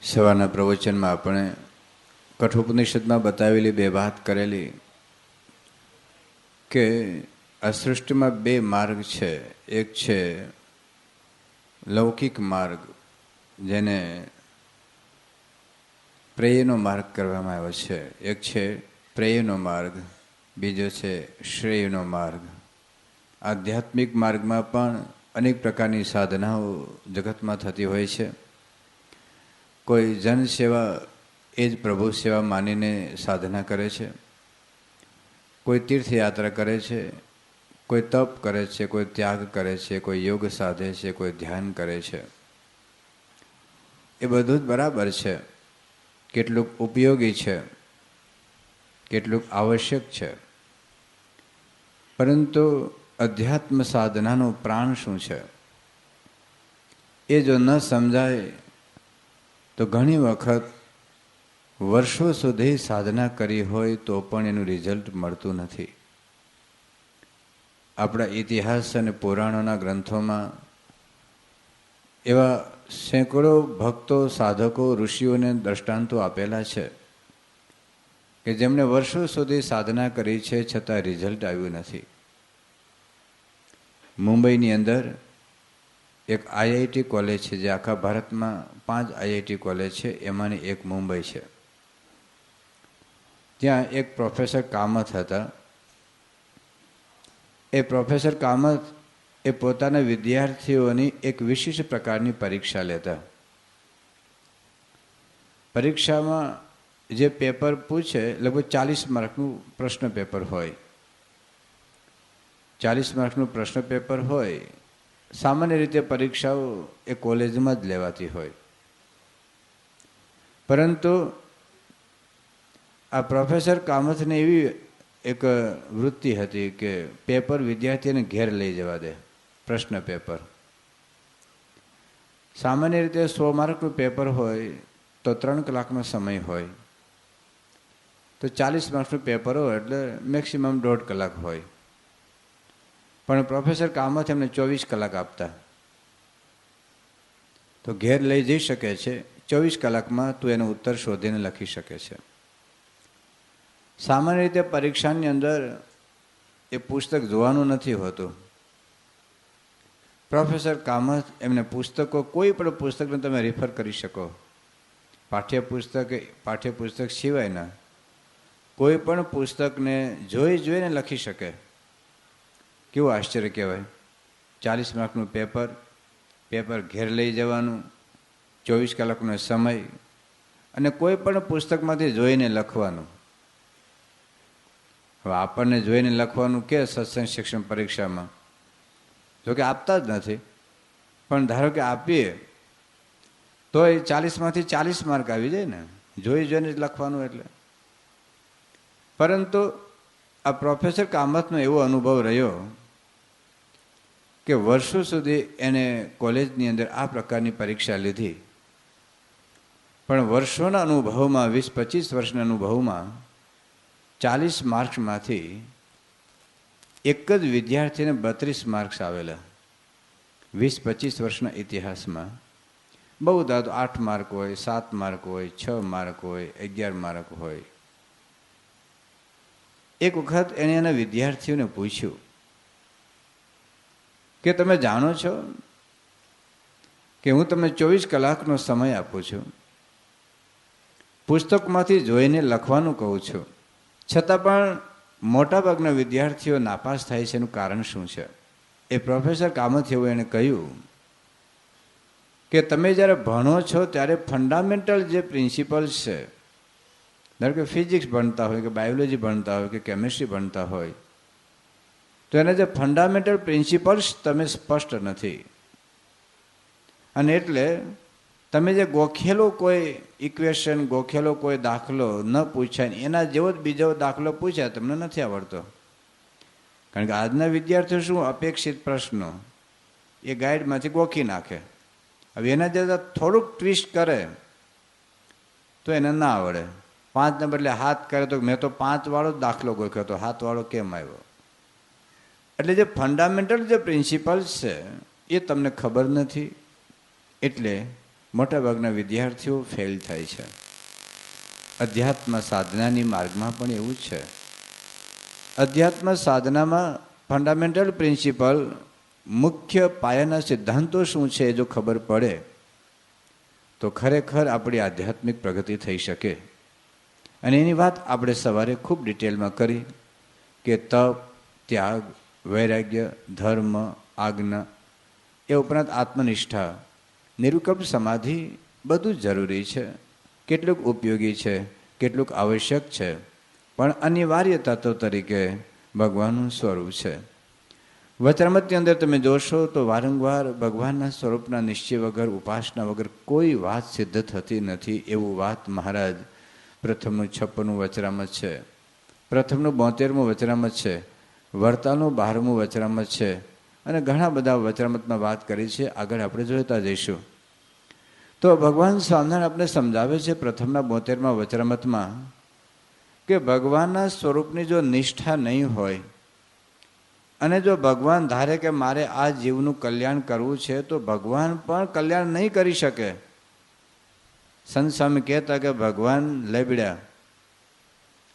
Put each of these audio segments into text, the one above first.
સવારના પ્રવચનમાં આપણે કઠોપનિષદમાં બતાવેલી બે વાત કરેલી કે આ સૃષ્ટિમાં બે માર્ગ છે. એક છે લૌકિક માર્ગ, જેને પ્રેયનો માર્ગ કરવામાં આવ્યો છે. એક છે પ્રેયનો માર્ગ, બીજો છે શ્રેયનો માર્ગ. આધ્યાત્મિક માર્ગમાં પણ અનેક પ્રકારની સાધનાઓ જગતમાં થતી હોય છે. કોઈ જન સેવા એ જ પ્રભુ સેવા માનીને સાધના કરે છે, કોઈ તીર્થયાત્રા કરે છે, કોઈ તપ કરે છે, કોઈ ત્યાગ કરે છે, કોઈ યોગ સાધે છે, કોઈ ધ્યાન કરે છે. એ બધું જ બરાબર છે. કેટલુંક ઉપયોગી છે, કેટલુંક આવશ્યક છે, પરંતુ અધ્યાત્મ સાધનાનો પ્રાણ શું છે એ જો ન સમજાય તો ઘણી વખત વર્ષો સુધી સાધના કરી હોય તો પણ એનું રિઝલ્ટ મળતું નથી. આપણા ઇતિહાસ અને પુરાણોના ગ્રંથોમાં એવા સેંકડો ભક્તો, સાધકો, ઋષિઓને દ્રષ્ટાંતો આપેલા છે કે જેમણે વર્ષો સુધી સાધના કરી છે છતાં રિઝલ્ટ આવ્યું નથી. મુંબઈની અંદર એક આઈઆઈટી કોલેજ છે, જે આખા ભારતમાં 5 આઈઆઈટી કોલેજ છે, એમાંની એક મુંબઈ છે. ત્યાં એક પ્રોફેસર કામત હતા. એ પ્રોફેસર કામત એ પોતાના વિદ્યાર્થીઓની એક વિશિષ્ટ પ્રકારની પરીક્ષા લેતા. પરીક્ષામાં જે પેપર પૂછે લગભગ 40 માર્કનું પ્રશ્ન પેપર હોય. 40 માર્કનું પ્રશ્ન પેપર હોય. સામાન્ય રીતે પરીક્ષાઓ એ કોલેજમાં જ લેવાતી હોય, પરંતુ આ પ્રોફેસર કામતને એવી એક વૃત્તિ હતી કે પેપર વિદ્યાર્થીને ઘેર લઈ જવા દે. પ્રશ્ન પેપર સામાન્ય રીતે 100 માર્કનું પેપર હોય તો 3 કલાકનો સમય હોય, તો 40 માર્કનું પેપર હોય એટલે મેક્સિમમ 1.5 કલાક હોય. પણ પ્રોફેસર કામત એમને 24 કલાક આપતા. તો ઘેર લઈ જઈ શકે છે, 24 કલાકમાં તું એનો ઉત્તર શોધીને લખી શકે છે. સામાન્ય રીતે પરીક્ષાની અંદર એ પુસ્તક જોવાનું નથી હોતું. પ્રોફેસર કામત એમને પુસ્તકો, કોઈ પણ પુસ્તકને તમે રિફર કરી શકો. પાઠ્યપુસ્તક સિવાયના કોઈ પણ પુસ્તકને જોઈને લખી શકે. કેવું આશ્ચર્ય કહેવાય! 40 માર્કનું પેપર ઘેર લઈ જવાનું, 24 કલાકનો સમય, અને કોઈ પણ પુસ્તકમાંથી જોઈને લખવાનું. હવે આપણને જોઈને લખવાનું કે સત્સંગ શિક્ષણ પરીક્ષામાં જોકે આપતા જ નથી, પણ ધારો કે આપીએ તો એ 40માંથી 40 માર્ક આવી જાય ને, જોઈને જ લખવાનું એટલે. પરંતુ આ પ્રોફેસર કામતનો એવો અનુભવ રહ્યો કે વર્ષો સુધી એને કોલેજની અંદર આ પ્રકારની પરીક્ષા લીધી, પણ વર્ષોના અનુભવમાં, 20-25 વર્ષના અનુભવમાં 40 માર્ક્સમાંથી એક જ વિદ્યાર્થીને 32 માર્ક્સ આવેલા. 20-25 વર્ષના ઇતિહાસમાં બહુ દાદો 8 માર્ક હોય, 7 માર્ક હોય, 6 માર્ક હોય, 11 માર્ક હોય. એક વખત એણે એના વિદ્યાર્થીઓને પૂછ્યું કે તમે જાણો છો કે હું તમને 24 કલાકનો સમય આપું છું, પુસ્તકમાંથી જોઈને લખવાનું કહું છું, છતાં પણ મોટાભાગના વિદ્યાર્થીઓ નાપાસ થાય છે, એનું કારણ શું છે? એ પ્રોફેસર કામત એવું એણે કહ્યું કે તમે જ્યારે ભણો છો ત્યારે ફંડામેન્ટલ જે પ્રિન્સિપલ્સ છે, ધારો કે ફિઝિક્સ ભણતા હોય, કે બાયોલોજી ભણતા હોય, કે કેમિસ્ટ્રી ભણતા હોય, તો એના જે ફંડામેન્ટલ પ્રિન્સિપલ્સ તમે સ્પષ્ટ નથી, અને એટલે તમે જે ગોખેલો કોઈ ઇક્વેશન, ગોખેલો કોઈ દાખલો ન પૂછાય, એના જેવો જ બીજો દાખલો પૂછાય, તમને નથી આવડતો. કારણ કે આજના વિદ્યાર્થીઓ શું, અપેક્ષિત પ્રશ્નો એ ગાઈડમાંથી ગોખી નાખે. હવે એના જે થોડુંક ટ્વિસ્ટ કરે તો એને ના આવડે. 5 ને બદલે 7 કરે તો મેં તો 5 વાળો જ દાખલો ગોખ્યો હતો, 7 વાળો કેમ આવ્યો? એટલે જે ફંડામેન્ટલ જે પ્રિન્સિપલ્સ છે એ તમને ખબર નથી, એટલે મોટાભાગના વિદ્યાર્થીઓ ફેલ થાય છે. અધ્યાત્મ સાધનાની માર્ગમાં પણ એવું જ છે. અધ્યાત્મ સાધનામાં ફંડામેન્ટલ પ્રિન્સિપલ, મુખ્ય પાયાના સિદ્ધાંતો શું છે જો ખબર પડે તો ખરેખર આપણી આધ્યાત્મિક પ્રગતિ થઈ શકે. અને એની વાત આપણે સવારે ખૂબ ડિટેલમાં કરી કે તપ, ત્યાગ, વૈરાગ્ય, ધર્મ, આજ્ઞા, એ ઉપરાંત આત્મનિષ્ઠા, નિરુકલ્પ સમાધિ બધું જ જરૂરી છે. કેટલુંક ઉપયોગી છે, કેટલુંક આવશ્યક છે, પણ અનિવાર્ય તત્વ તરીકે ભગવાનનું સ્વરૂપ છે. વચરામૃતની અંદર તમે જોશો તો વારંવાર ભગવાનના સ્વરૂપના નિશ્ચય વગર, ઉપાસના વગર કોઈ વાત સિદ્ધ થતી નથી. એવું વાત મહારાજ પ્રથમનું 56મું વચરામૃત છે, પ્રથમનું 72મું વચરામૃત છે, વર્તાલનું 12મું વચરામૃત છે, અને ઘણા બધા વચરામૃતમાં વાત કરી છે. આગળ આપણે જોતા જઈશું. તો ભગવાન સ્વામિનારાયણ આપણે સમજાવે છે પ્રથમના 72મા વચરામૃતમાં કે ભગવાનના સ્વરૂપની જો નિષ્ઠા નહીં હોય અને જો ભગવાન ધારે કે મારે આ જીવનું કલ્યાણ કરવું છે તો ભગવાન પણ કલ્યાણ નહીં કરી શકે. સંત સ્વામી કહેતા કે ભગવાન લેબડ્યા,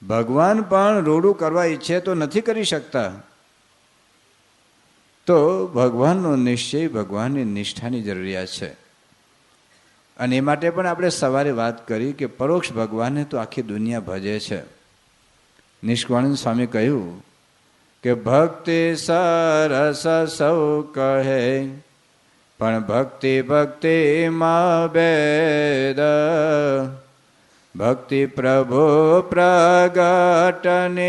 ભગવાન પણ રોડું કરવા ઈચ્છે તો નથી કરી શકતા. તો ભગવાનનો નિશ્ચય, ભગવાનની નિષ્ઠાની જરૂરિયાત છે. અને એ માટે પણ આપણે સવારે વાત કરી કે પરોક્ષ ભગવાનને તો આખી દુનિયા ભજે છે. નિષ્કાળાનંદ સ્વામી કહ્યું કે ભક્તિ સરસ સૌ કહે, પણ ભક્તિ ભક્તિમાં ભેદ, ભક્તિ પ્રભુ પ્રગટની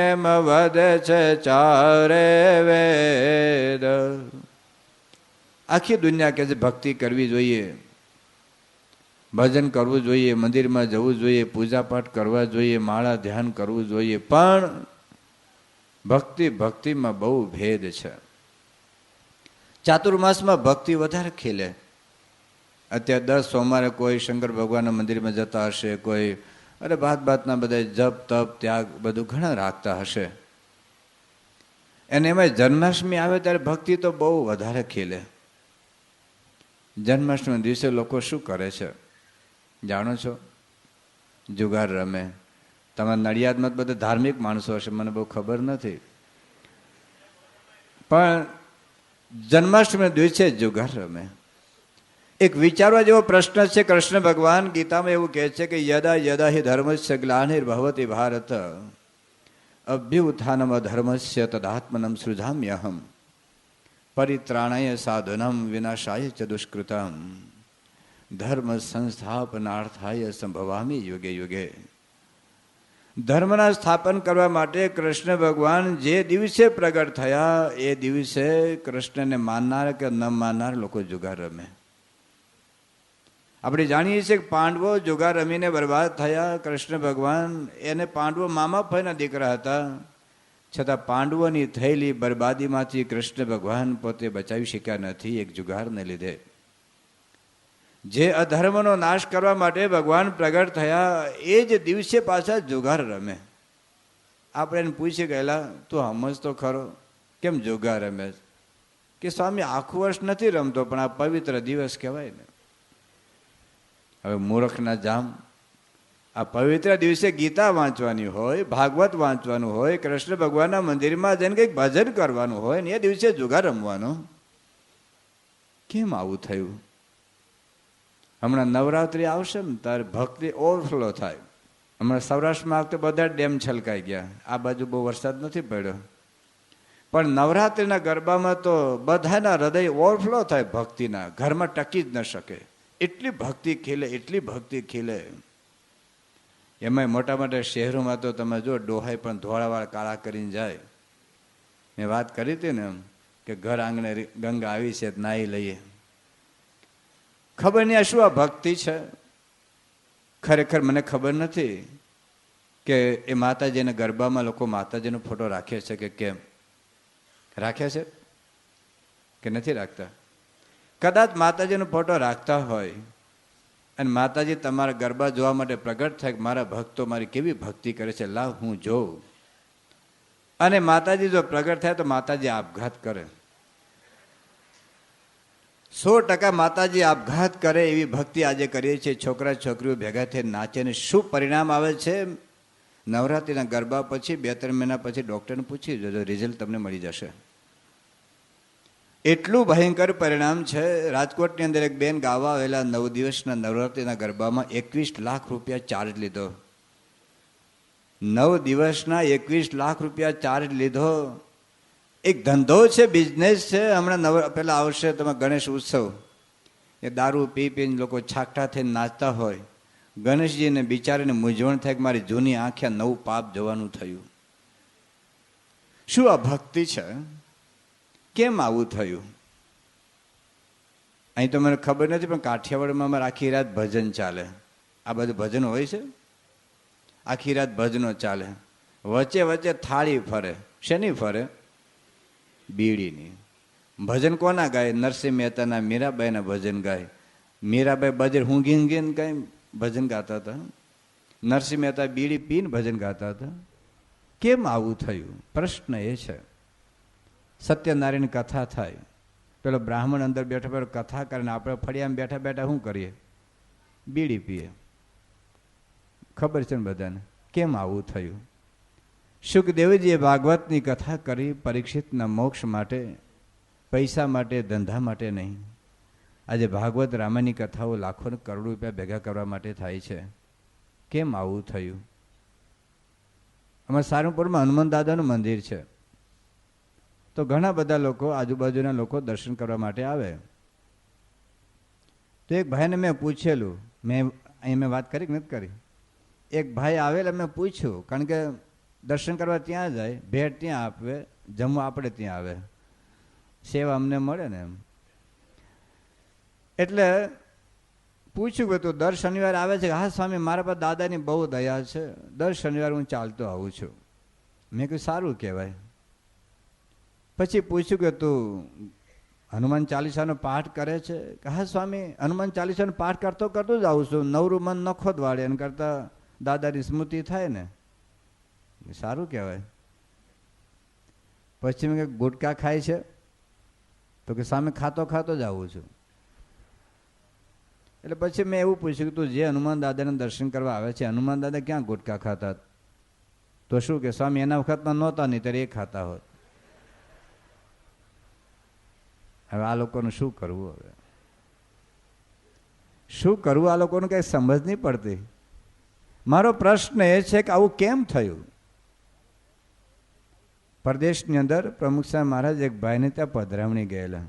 એમ વધે છે ચારે વેદ. આખી દુનિયા કહે છે ભક્તિ કરવી જોઈએ, ભજન કરવું જોઈએ, મંદિરમાં જવું જોઈએ, પૂજાપાઠ કરવા જોઈએ, માળા ધ્યાન કરવું જોઈએ, પણ ભક્તિ ભક્તિમાં બહુ ભેદ છે. ચાતુર્માસમાં ભક્તિ વધારે ખીલે. અત્યારે દર સોમવારે કોઈ શંકર ભગવાનના મંદિરમાં જતા હશે, કોઈ અરે બાતના બધા જપ તપ ત્યાગ બધું ઘણા રાખતા હશે. અને એમાં જન્માષ્ટમી આવે ત્યારે ભક્તિ તો બહુ વધારે ખીલે. જન્માષ્ટમી દિવસે લોકો શું કરે છે જાણો છો? જુગાર રમે. તમારા નડિયાદમાં બધા ધાર્મિક માણસો હશે, મને બહુ ખબર નથી, પણ જન્માષ્ટમી દિવસે જુગાર રમે. એક વિચારવા જેવો પ્રશ્ન છે. કૃષ્ણ ભગવાન ગીતામાં એવું કહે છે કે યદા યદા હિ ધર્મસ્ય ગ્લાનિર્ભવતિ ભારત અભ્યુત્થાનમ અધર્મસ્ય તદાત્મનમ સૃજામ્યહમ પરિત્રાણાય સાધનમ વિનાશાય ચ દુષ્કૃતમ ધર્મ સંસ્થાપનાર્થાય સંભવામી યુગે યુગે. ધર્મના સ્થાપન કરવા માટે કૃષ્ણ ભગવાન જે દિવસે પ્રગટ થયા એ દિવસે કૃષ્ણને માનનાર કે ન માનનાર લોકો જુગાર રમે. આપણે જાણીએ છીએ કે પાંડવો જુગાર રમીને બરબાદ થયા. કૃષ્ણ ભગવાન એને પાંડવો મામા ભાઈના દીકરા હતા, છતાં પાંડવોની થયેલી બરબાદીમાંથી કૃષ્ણ ભગવાન પોતે બચાવી શક્યા નથી એક જુગારને લીધે. જે અધર્મનો નાશ કરવા માટે ભગવાન પ્રગટ થયા એ જ દિવસે પાછા જુગાર રમે. આપણે એને પૂછી ગયેલા તું સમજ તો ખરો કેમ જુગાર રમે? કે સ્વામી આખું વર્ષ નથી રમતો પણ આ પવિત્ર દિવસ કહેવાય ને. હવે મૂર્ખના જામ, આ પવિત્ર દિવસે ગીતા વાંચવાની હોય, ભાગવત વાંચવાનું હોય, કૃષ્ણ ભગવાનના મંદિરમાં જઈને કંઈક ભજન કરવાનું હોય ને એ દિવસે જુગાર રમવાનો કેમ આવું થયું? હમણાં નવરાત્રિ આવશે ને ત્યારે ભક્તિ ઓવરફ્લો થાય. હમણાં સૌરાષ્ટ્રમાં વખતે બધા ડેમ છલકાઈ ગયા. આ બાજુ બહુ વરસાદ નથી પડ્યો, પણ નવરાત્રિના ગરબામાં તો બધાના હૃદય ઓવરફ્લો થાય ભક્તિના. ઘરમાં ટકી જ ન શકે એટલી ભક્તિ ખીલે, એટલી ભક્તિ ખીલે. એમાંય મોટા મોટા શહેરોમાં તો તમે જો ડોહાઈ પણ ધોળાવાળ કાળા કરીને જાય. મેં વાત કરી હતી ને એમ કે ઘર આંગણે ગંગા આવી છે નાહી લઈએ. ખબર નહીં આ શું આ ભક્તિ છે? ખરેખર મને ખબર નથી કે એ માતાજીના ગરબામાં લોકો માતાજીનો ફોટો રાખે છે કે કેમ રાખ્યા છે કે નથી રાખતા. કદાચ માતાજીનો ફોટો રાખતા હોય અને માતાજી તમારા ગરબા જોવા માટે પ્રગટ થાય કે મારા ભક્તો મારી કેવી ભક્તિ કરે છે, લાવ હું જોઉં, અને માતાજી જો પ્રગટ થાય તો માતાજી આપઘાત કરે. 100% માતાજી આપઘાત કરે એવી ભક્તિ આજે કરીએ છીએ. છોકરા છોકરીઓ ભેગા થઈને નાચે ને શું પરિણામ આવે છે? નવરાત્રિના ગરબા પછી 2-3 મહિના પછી ડૉક્ટરને પૂછી જોજો, રિઝલ્ટ તમને મળી જશે. એટલું ભયંકર પરિણામ છે. રાજકોટની અંદર એક બેન ગાવા આવેલા 9 દિવસના નવરાત્રિના ગરબામાં 21 લાખ રૂપિયા ચાર્જ લીધો. 9 દિવસના 21 લાખ રૂપિયા ચાર્જ લીધો. એક ધંધો છે, બિઝનેસ છે. હમણાં પેલા આવશે તમે ગણેશ ઉત્સવ, એ દારૂ પી પીને લોકો છાકટા થઈને નાચતા હોય. ગણેશજીને બિચારીને મૂંઝવણ થાય કે મારી જૂની આંખે નવું પાપ જોવાનું થયું. શું આ ભક્તિ છે? કેમ આવું થયું? અહીં તો મને ખબર નથી, પણ કાઠિયાવાડમાં અમારે આખી રાત ભજન ચાલે. આ બધું ભજન હોય છે, આખી રાત ભજનો ચાલે. વચ્ચે વચ્ચે થાળી ફરે. શેની ફરે? બીડીની. ભજન કોના ગાય? નરસિંહ મહેતાના, મીરાબાઈના ભજન ગાય. મીરાબાઈ બજર ઊંઘી ઊંઘીને કઈ ભજન ગાતા હતા. નરસિંહ મહેતા બીડી પીને ભજન ગાતા હતા. કેમ આવું થયું? પ્રશ્ન એ છે. સત્યનારાયણ કથા થાય, પેલો બ્રાહ્મણ અંદર બેઠા બેઠા કથા કરીને આપણે ફળિયામાં બેઠા બેઠા શું કરીએ? બીડી પીએ. ખબર છે ને બધાને કેમ આવું થયું? સુખદેવજીએ ભાગવતની કથા કરી પરીક્ષિતના મોક્ષ માટે, પૈસા માટે, ધંધા માટે નહીં. આજે ભાગવત રામાયણની કથાઓ લાખો ને કરોડો રૂપિયા ભેગા કરવા માટે થાય છે. કેમ આવું થયું? અમારા સારંગપુરમાં હનુમાન દાદાનું મંદિર છે, તો ઘણા બધા લોકો, આજુબાજુના લોકો દર્શન કરવા માટે આવે. તો એક ભાઈને મેં પૂછેલું, મેં વાત કરી કે નથી કરી? એક ભાઈ આવેલા, મેં પૂછ્યું, કારણ કે દર્શન કરવા ત્યાં જાય, ભેટ ત્યાં આપે, જમવા આપણે ત્યાં આવે, સેવા અમને મળે ને એમ. એટલે પૂછ્યું કે તું દર શનિવારે આવે છે? હા સ્વામી, મારા પર દાદાની બહુ દયા છે, દર શનિવારે હું ચાલતો આવું છું. મેં કહ્યું સારું કહેવાય. પછી પૂછ્યું કે તું હનુમાન ચાલીસાનો પાઠ કરે છે? હા સ્વામી, હનુમાન ચાલીસાનો પાઠ કરતો કરતો જ આવું છું, નવરું મન નખો જ વાળે, એના કરતાં દાદાની સ્મૃતિ થાય ને. સારું કહેવાય. પછી મેં કે ગુટકા ખાય છે? તો કે સામે ખાતો ખાતો જ આવું છું. એટલે પછી મેં એવું પૂછ્યું કે તું જે હનુમાન દાદાને દર્શન કરવા આવે છે, હનુમાન દાદા ક્યાં ગુટકા ખાતા? તો શું કે સ્વામી, એના વખતમાં નહોતા, નહીં ત્યારે એ ખાતા હોત. હવે આ લોકોનું શું કરવું? હવે શું કરવું? આ લોકોને કંઈ સમજ નહીં પડતી. મારો પ્રશ્ન એ છે કે આવું કેમ થયું? પરદેશની અંદર પ્રમુખ સાહેબ મહારાજ એક ભાઈને ત્યાં પધરામણી ગયેલા.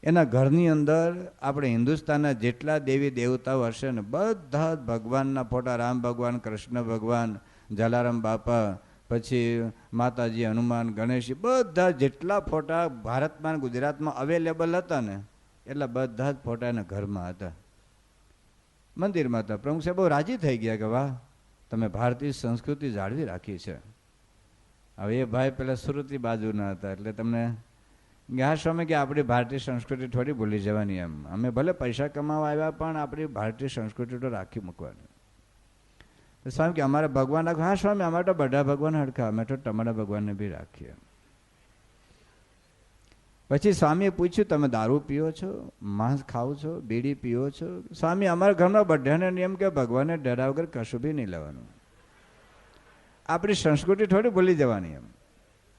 એના ઘરની અંદર આપણે હિન્દુસ્તાનના જેટલા દેવી દેવતાઓ હશે ને, બધા જ ભગવાનના ફોટા, રામ ભગવાન, કૃષ્ણ ભગવાન, જલારામ બાપા, પછી માતાજી, હનુમાન, ગણેશજી, બધા જેટલા ફોટા ભારતમાં ગુજરાતમાં અવેલેબલ હતા ને, એટલા બધા જ ફોટા એના ઘરમાં હતા, મંદિરમાં હતા. પ્રમુખ સાહેબ બહુ રાજી થઈ ગયા કે વાહ, તમે ભારતીય સંસ્કૃતિ જાળવી રાખી છે. હવે એ ભાઈ પેલા સુરતી બાજુના હતા, એટલે તમને આ સ્વામી કે આપણી ભારતીય સંસ્કૃતિ થોડી ભૂલી જવાની. એમ અમે ભલે પૈસા કમાવા આવ્યા, પણ આપણી ભારતીય સંસ્કૃતિ તો રાખી મૂકવાની. સ્વામી કે અમારે ભગવાન રાખો? હા સ્વામી, અમારે તો બધા ભગવાન હરખા, અમે તો તમારા ભગવાનને બી રાખીએ. પછી સ્વામીએ પૂછ્યું, તમે દારૂ પીઓ છો, માંસ ખાઓ છો, બીડી પીઓ છો? સ્વામી, અમારા ઘરમાં બધાને નિયમ કે ભગવાનને ડરા વગર કશું બી નહીં લેવાનું. આપણી સંસ્કૃતિ થોડી ભૂલી જવાની. એમ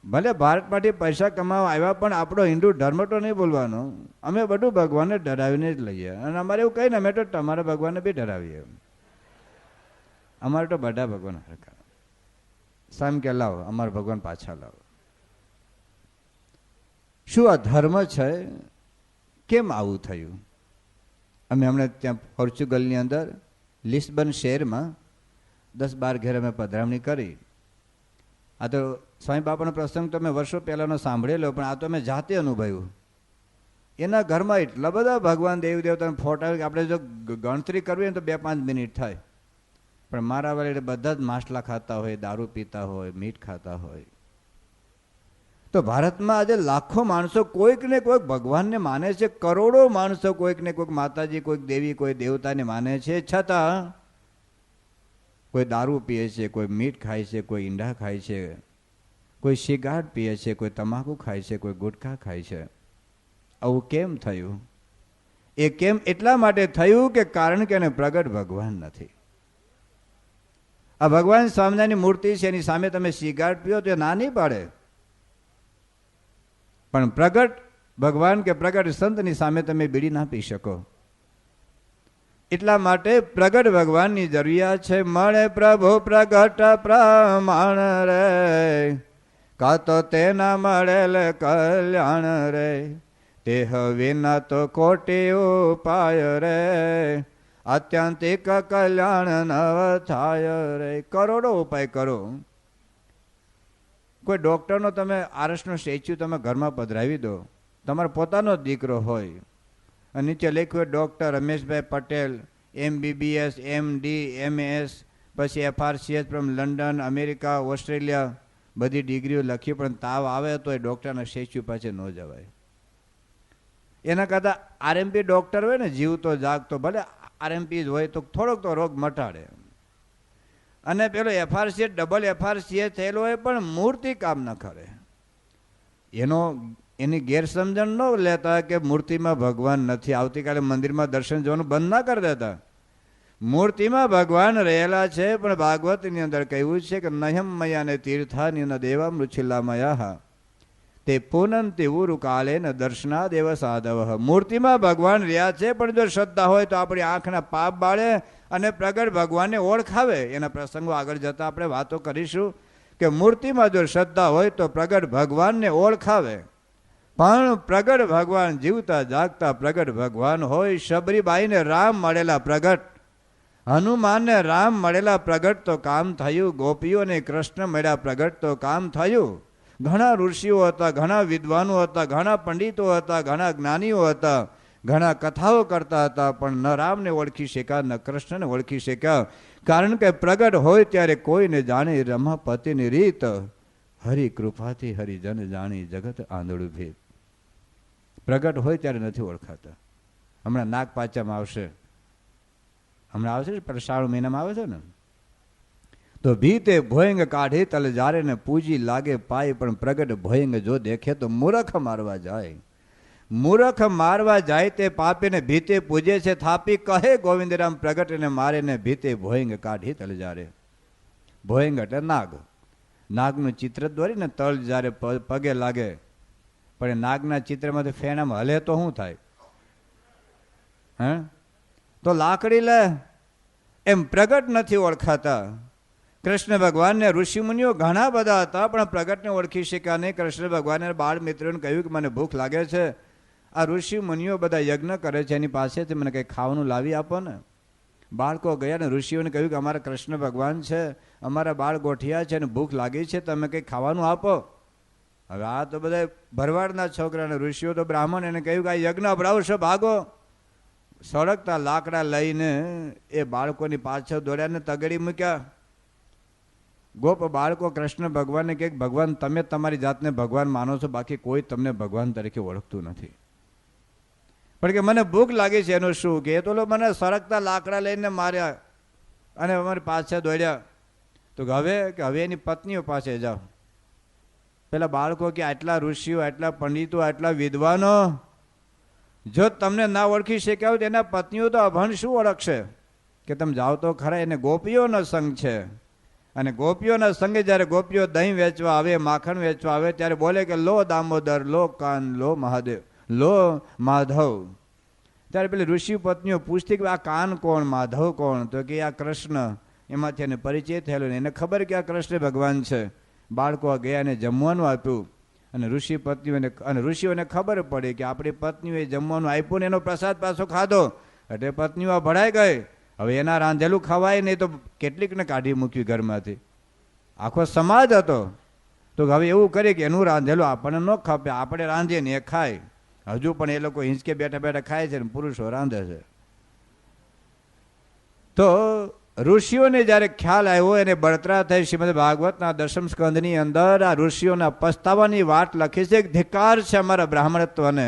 ભલે ભારતમાંથી પૈસા કમાવા આવ્યા, પણ આપણો હિન્દુ ધર્મ તો નહીં બોલવાનો. અમે બધું ભગવાનને ડરાવીને જ લઈએ, અને અમારે એવું કહીને અમે તો તમારા ભગવાનને બી ડરાવીએ. અમારે તો બધા ભગવાન હરખા. સામ કે લાવો, અમારા ભગવાન પાછા લાવો. શું આ ધર્મ છે? કેમ આવું થયું? અમે હમણાં ત્યાં પોર્ચુગલની અંદર લિસ્બન શહેરમાં 10-12 ઘેર અમે પધરામણી કરી. આ તો સ્વામી બાપાનો પ્રસંગ તો મેં વર્ષો પહેલાંનો સાંભળેલો, પણ આ તો મેં જાતે અનુભવ્યું. એના ઘરમાં એટલા બધા ભગવાન દેવ દેવતાના ફોટા, આપણે જો ગણતરી કરવી ને તો 2-5 મિનિટ થાય. પણ મારા વાળે બધા જ માછલા ખાતા હોય, દારૂ પીતા હોય, મીઠ ખાતા હોય. તો ભારતમાં આજે લાખો માણસો કોઈક ને કોઈક ભગવાનને માને છે, કરોડો માણસો કોઈક ને કોઈક માતાજી, કોઈક દેવી, કોઈ દેવતાને માને છે, છતાં કોઈ દારૂ પીએ છે, કોઈ મીઠ ખાય છે, કોઈ ઈંડા ખાય છે, કોઈ સિગારેટ પીએ છે, કોઈ તમાકુ ખાય છે, કોઈ ગુટખા ખાય છે. આવું કેમ થયું? એ કેમ એટલા માટે થયું કે કારણ કે એને પ્રગટ ભગવાન નથી. આ ભગવાન સ્વામિનારાયણની મૂર્તિ છે, એની સામે તમે સિગારેટ પીઓ તો એ ના નહીં પાડે, પણ પ્રગટ ભગવાન કે પ્રગટ સંતની સામે તમે બીડી ના પી શકો. એટલા માટે પ્રગટ ભગવાનની જરૂરિયાત છે. મળે પ્રભુ પ્રગટ પ્રમાણ રે, કા તો તેના મળેલ કલ્યાણ રે, તેહ વિના તો ખોટી ઉપાય રે, આત્યંતિક કલ્યાણ નવ થાય રે. કરોડો ઉપાય કરો. કોઈ ડૉક્ટરનો તમે આરસનો સ્ટેચ્યુ તમે ઘરમાં પધરાવી દો, તમારો પોતાનો દીકરો હોય અને નીચે લખ્યું હોય doctor Rameshbhai Patel, MBBS, MD, MS, પછી FRCS from London, America, Australia, બધી ડિગ્રીઓ લખી, પણ તાવ આવે તો એ ડૉક્ટરના સ્ટેચ્યુ પાસે ન જવાય. એના કરતાં RMP ડૉક્ટર હોય ને, જીવતો જાગતો, ભલે RMP જ હોય તો થોડોક તો રોગ મટાડે. અને પેલો FRCS ડબલ FRCS થયેલો હોય પણ મૂર્તિ કામ ન કરે. એની ગેરસમજણ ન લેતા કે મૂર્તિમાં ભગવાન નથી. આવતીકાલે મંદિરમાં દર્શન જવાનું બંધ ના કરી દેતા. મૂર્તિમાં ભગવાન રહેલા છે, પણ ભાગવતની અંદર કહ્યું છે કે નયમ મયાને તીર્થાની ન દેવા મૃછિલ્લામયા તે પૂનંતિ ઉરુ કાલે ન દર્શના દેવ સાધવ. મૂર્તિમાં ભગવાન રહ્યા છે, પણ જો શ્રદ્ધા હોય તો આપણી આંખના પાપ બાળે અને પ્રગટ ભગવાનને ઓળખાવે. એના પ્રસંગો આગળ જતા આપણે વાતો કરીશું કે મૂર્તિમાં જો શ્રદ્ધા હોય તો પ્રગટ ભગવાનને ઓળખાવે. પણ પ્રગટ ભગવાન જીવતા જાગતા પ્રગટ ભગવાન હોય. શબરીબાઈને રામ મળેલા પ્રગટ, હનુમાનને રામ મળેલા પ્રગટ તો કામ થયું. ગોપીઓને કૃષ્ણ મળ્યા પ્રગટ તો કામ થયું. ઘણા ઋષિઓ હતા, ઘણા વિદ્વાનો હતા, ઘણા પંડિતો હતા, ઘણા જ્ઞાનીઓ હતા, ઘણા કથાઓ કરતા હતા, પણ ન રામને ઓળખી શક્યા, ન કૃષ્ણને ઓળખી શક્યા. કારણ કે પ્રગટ હોય ત્યારે કોઈને જાણે રમાપતિની રીત, હરિ કૃપાથી હરિજન જાણી જગત આંધળું ભેદ. પ્રગટ હોય ત્યારે નથી ઓળખાતા. હમણાં નાગપાંચમ આવશે, હમણાં આવશે ને, પણ શ્રાવણ મહિનામાં આવે છે ને, તો ભીતે ભોયંગ કાઢી તલ જારે ને પૂજી લાગે પાય, પણ પ્રગટ ભોયંગ જો દેખે તો મૂરખ મારવા જાય. મૂરખ મારવા જાય તે પાપીને ભીતે પૂજે છે થાપી, કહે ગોવિંદરામ પ્રગટને મારે ને ભીતે ભોયંગ કાઢી તલ જારે. ભોયંગ એટલે નાગ. નાગનું ચિત્ર દોરીને તળ જ્યારે પગે લાગે, પણ નાગના ચિત્રમાંથી ફેણામાં હલે તો શું થાય? હે તો લાકડી લે. એમ પ્રગટ નથી ઓળખાતા. કૃષ્ણ ભગવાનને ઋષિમુનિઓ ઘણા બધા હતા, પણ પ્રગટને ઓળખી શક્યા નહીં. કૃષ્ણ ભગવાને બાળ મિત્રોને કહ્યું કે મને ભૂખ લાગે છે, આ ઋષિમુનિઓ બધા યજ્ઞ કરે છે, એની પાસેથી મને કંઈ ખાવાનું લાવી આપો ને. બાળકો ગયા ને ઋષિઓને કહ્યું કે અમારા કૃષ્ણ ભગવાન છે, અમારા બાળ ગોઠિયા છે અને ભૂખ લાગી છે, તમે કંઈક ખાવાનું આપો. હવે આ તો બધા ભરવાડના છોકરાને, ઋષિઓ તો બ્રાહ્મણ, એને કહ્યું કે આ યજ્ઞ અભડાવશો, ભાગો. સળગતા લાકડા લઈને એ બાળકોની પાછળ દોડ્યા ને તગડી મૂક્યા. ગોપ બાળકો કૃષ્ણ ભગવાનને કહે, ભગવાન તમે તમારી જાતને ભગવાન માનો છો, બાકી કોઈ તમને ભગવાન તરીકે ઓળખતું નથી. પણ કે મને ભૂખ લાગી છે, એનું શું? કે તો મને સળગતા લાકડા લઈને માર્યા અને અમારી પાછળ દોડ્યા. તો હવે એની પત્નીઓ પાસે જાઓ. પેલા બાળકો કે આટલા ઋષિઓ, આટલા પંડિતો, આટલા વિદ્વાનો જો તમને ના ઓળખી શક્યા હોય તો એના પત્નીઓ તો અભણ શું ઓળખશે? કે તમે જાઓ તો ખરા. એને ગોપીઓનો સંગ છે, અને ગોપીઓના સંગે જ્યારે ગોપીઓ દહીં વેચવા આવે, માખણ વેચવા આવે, ત્યારે બોલે કે લો દામોદર, લો કાન, લો મહાદેવ, લો માધવ. ત્યારે પેલી ઋષિ પત્નીઓ પૂછતી કે આ કાન કોણ, માધવ કોણ? તો કે આ કૃષ્ણ. એમાંથી એને પરિચય થયેલો ને એને ખબર કે આ કૃષ્ણ ભગવાન છે. બાળકો ગયા ને જમવાનું આપ્યું, અને ઋષિ પત્નીઓને અને ઋષિઓને ખબર પડી કે આપણી પત્નીઓએ જમવાનું આપ્યું ને એનો પ્રસાદ પાછો ખાધો, એટલે પત્નીઓ ભળાઈ ગઈ. હવે એના રાંધેલું ખવાય નહીં તો કેટલીકને કાઢી મૂક્યું ઘરમાંથી. આખો સમાજ હતો. તો હવે એવું કરે કે એનું રાંધેલું આપણને ન ખપે, આપણે રાંધીએ ને એ ખાય. હજુ પણ એ લોકો હિંચકે બેઠા બેઠા ખાય છે ને પુરુષો રાંધે છે. તો ઋષિઓને જ્યારે ખ્યાલ આવ્યો, એને બળતરા થઈ. શ્રીમદ ભાગવતના 10મ સ્કંદની અંદર આ ઋષિઓના પસ્તાવાની વાત લખી છે. ધિકાર છે અમારા બ્રાહ્મણત્વને,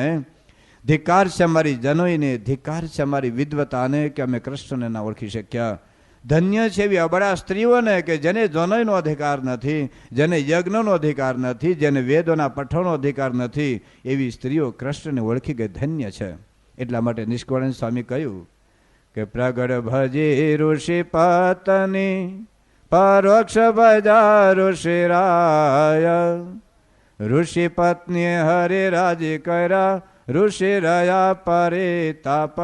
ધિકાર છે અમારી જનોઈને, ધિકાર છે અમારી વિદ્વતાને કે અમે કૃષ્ણને ના ઓળખી શક્યા. ધન્ય છે એવી અબળા સ્ત્રીઓને કે જેને જનોયનો અધિકાર નથી, જેને યજ્ઞનો અધિકાર નથી, જેને વેદોના પઠણનો અધિકાર નથી, એવી સ્ત્રીઓ કૃષ્ણને ઓળખી ગઈ, ધન્ય છે. એટલા માટે નિષ્કળાનંદ સ્વામી કહ્યું કે પ્રગટ ભજી ઋષિ પત્ની, પરોક્ષ ભજા ઋષિરાય, ઋષિ પત્ની હરે રાજી કર્યા, ઋષિ રહ્યા પરિતાપમાયા.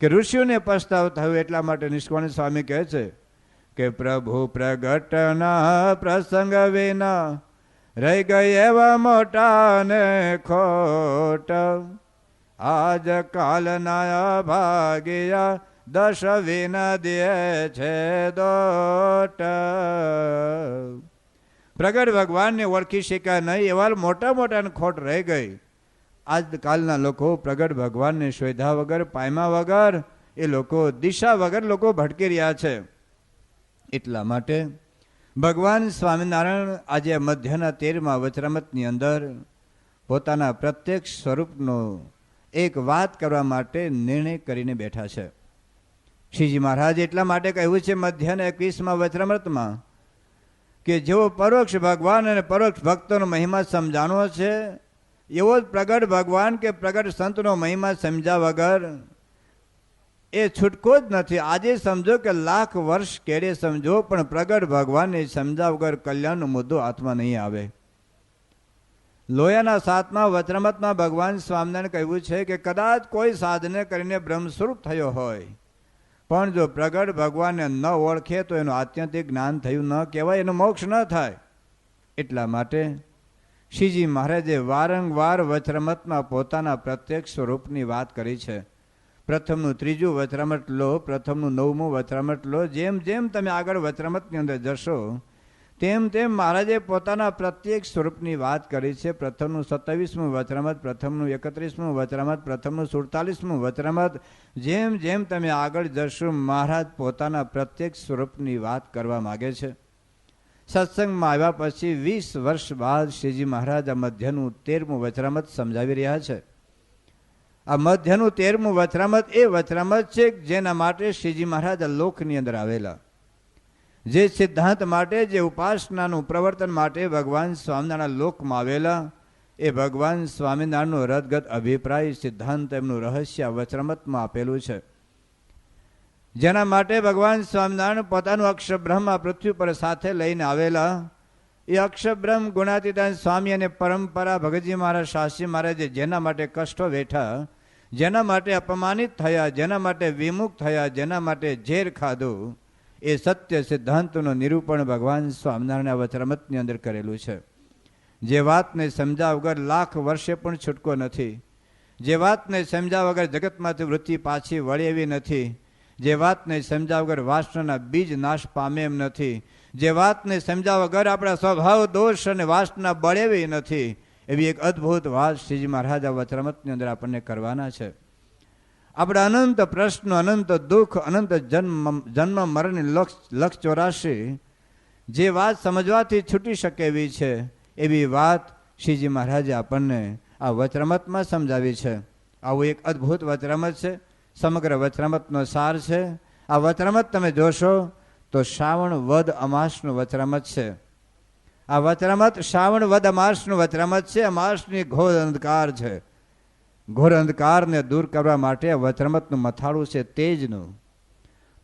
કે ઋષિઓને પસ્તાવ થયું. એટલા માટે નિષ્કળાનંદ સ્વામી કહે છે કે પ્રભુ પ્રગટના પ્રસંગ વિના રહી ગઈ એવા મોટા ને ખોટ, આજ કાલના ભાગ્યા દશ વિના દે છે દોટ. પ્રગટ ભગવાનને ઓળખી શક્યા નહીં એવા મોટા મોટા ખોટ રહી ગઈ. આજકાલના લોકો પ્રગટ ભગવાનને શોધ્યા વગર, પામ્યા વગર, એ લોકો દિશા વગર લોકો ભટકી રહ્યા છે. એટલા માટે ભગવાન સ્વામિનારાયણ આજે મધ્યના 13મા વચરામૃતની અંદર પોતાના પ્રત્યક્ષ સ્વરૂપનો એક વાત કરવા માટે નિર્ણય કરીને બેઠા છે. શ્રીજી મહારાજ એટલા માટે કહ્યું છે મધ્યના 21મા વચરામૃતમાં કે જેવો પરોક્ષ ભગવાન અને પરોક્ષ ભક્તોનો મહિમા સમજાણો છે, એવો જ પ્રગટ ભગવાન કે પ્રગટ સંતનો મહિમા સમજ્યા વગર એ છૂટકો જ નથી. આજે સમજો કે લાખ વર્ષ કેડે સમજો, પણ પ્રગટ ભગવાનને સમજ્યા વગર કલ્યાણનો મુદ્દો હાથમાં નહીં આવે. લોયાના 7મા વચરામૃતમાં ભગવાન સ્વામિનારાયણ કહ્યું છે કે કદાચ કોઈ સાધને કરીને બ્રહ્મસ્વરૂપ થયો હોય, પણ જો પ્રગટ ભગવાનને ન ઓળખે તો એનું આત્યંતિક જ્ઞાન થયું ન કહેવાય, એનો મોક્ષ ન થાય. એટલા માટે શ્રીજી મહારાજે વારંવાર વચરામૃતમાં પોતાના પ્રત્યક્ષ સ્વરૂપની વાત કરી છે. પ્રથમનું 3જું વચરામૃત લો, પ્રથમનું 9મું વચરામૃત લો. જેમ જેમ તમે આગળ વચરામૃતની અંદર જશો તેમ તેમ મહારાજે પોતાના પ્રત્યેક સ્વરૂપની વાત કરી છે. પ્રથમનું 27મું વચરામૃત, પ્રથમનું 31મું વચરામૃત, પ્રથમનું 47મું વચરામૃત. જેમ જેમ તમે આગળ જશો મહારાજ પોતાના પ્રત્યેક સ્વરૂપની વાત કરવા માગે છે. સત્સંગમાં આવ્યા પછી 20 વર્ષ બાદ શ્રીજી મહારાજ આ મધ્યનું 13મું વચરામૃત સમજાવી રહ્યા છે. આ મધ્યનું 13મું વચરામૃત એ વચરામૃત છે જેના માટે શ્રીજી મહારાજ આ લોકની અંદર આવેલા, જે સિદ્ધાંત માટે, જે ઉપાસનાનું પ્રવર્તન માટે ભગવાન સ્વામિનારાયણ લોકમાં આવેલા, એ ભગવાન સ્વામિનારાયણનો રદગત અભિપ્રાય સિદ્ધાંત એમનું રહસ્ય વચરામૃતમાં આપેલું છે. જેના માટે ભગવાન સ્વામિનારાયણ પોતાનું અક્ષરબ્રહ્મ આ પૃથ્વી પર સાથે લઈને આવેલા. એ અક્ષરબ્રહ્મ ગુણાતીતાન સ્વામી અને પરંપરા ભગતજી મહારાજ, શાસ્ત્રી મહારાજે જેના માટે કષ્ટો વેઠા, જેના માટે અપમાનિત થયા, જેના માટે વિમુખ થયા, જેના માટે ઝેર ખાધું, એ સત્ય સિદ્ધાંતનું નિરૂપણ ભગવાન સ્વામિનારાયણના વચરામૃતની અંદર કરેલું છે. જે વાતને સમજ્યા વગર લાખ વર્ષે પણ છૂટકો નથી, જે વાતને સમજ્યા વગર જગતમાંથી વૃત્તિ પાછી વળે એવી નથી, જે વાતને સમજ્યા વગર વાસનાના બીજ નાશ પામે એમ નથી, જે વાતને સમજ્યા વગર આપણા સ્વભાવ દોષ અને વાસના બળે એવી નથી, એવી એક અદ્ભુત વાત શ્રીજી મહારાજ આ વચરામૃતની અંદર આપણને કરવાના છે. આપણે અનંત પ્રશ્નો, અનંત દુઃખ, અનંત જન્મ મરણની લક્ષ 84 જે વાત સમજવાથી છૂટી શકે એવી છે, એવી વાત શ્રીજી મહારાજે આપણને આ વચરામૃતમાં સમજાવી છે. આવું એક અદ્ભુત વચરામૃત છે. સમગ્ર વચરામૃતનો સાર છે. આ વચરામૃત તમે જોશો તો શ્રાવણ વદ અમાસનું વચરામૃત છે. આ વચરામૃત શ્રાવણ વદ અમાસનું વચરામૃત છે. અમાસની ઘોર અંધકાર છે. ઘોર અંધકારને દૂર કરવા માટે આ વચરામૃતનું મથાળું છે તેજનું.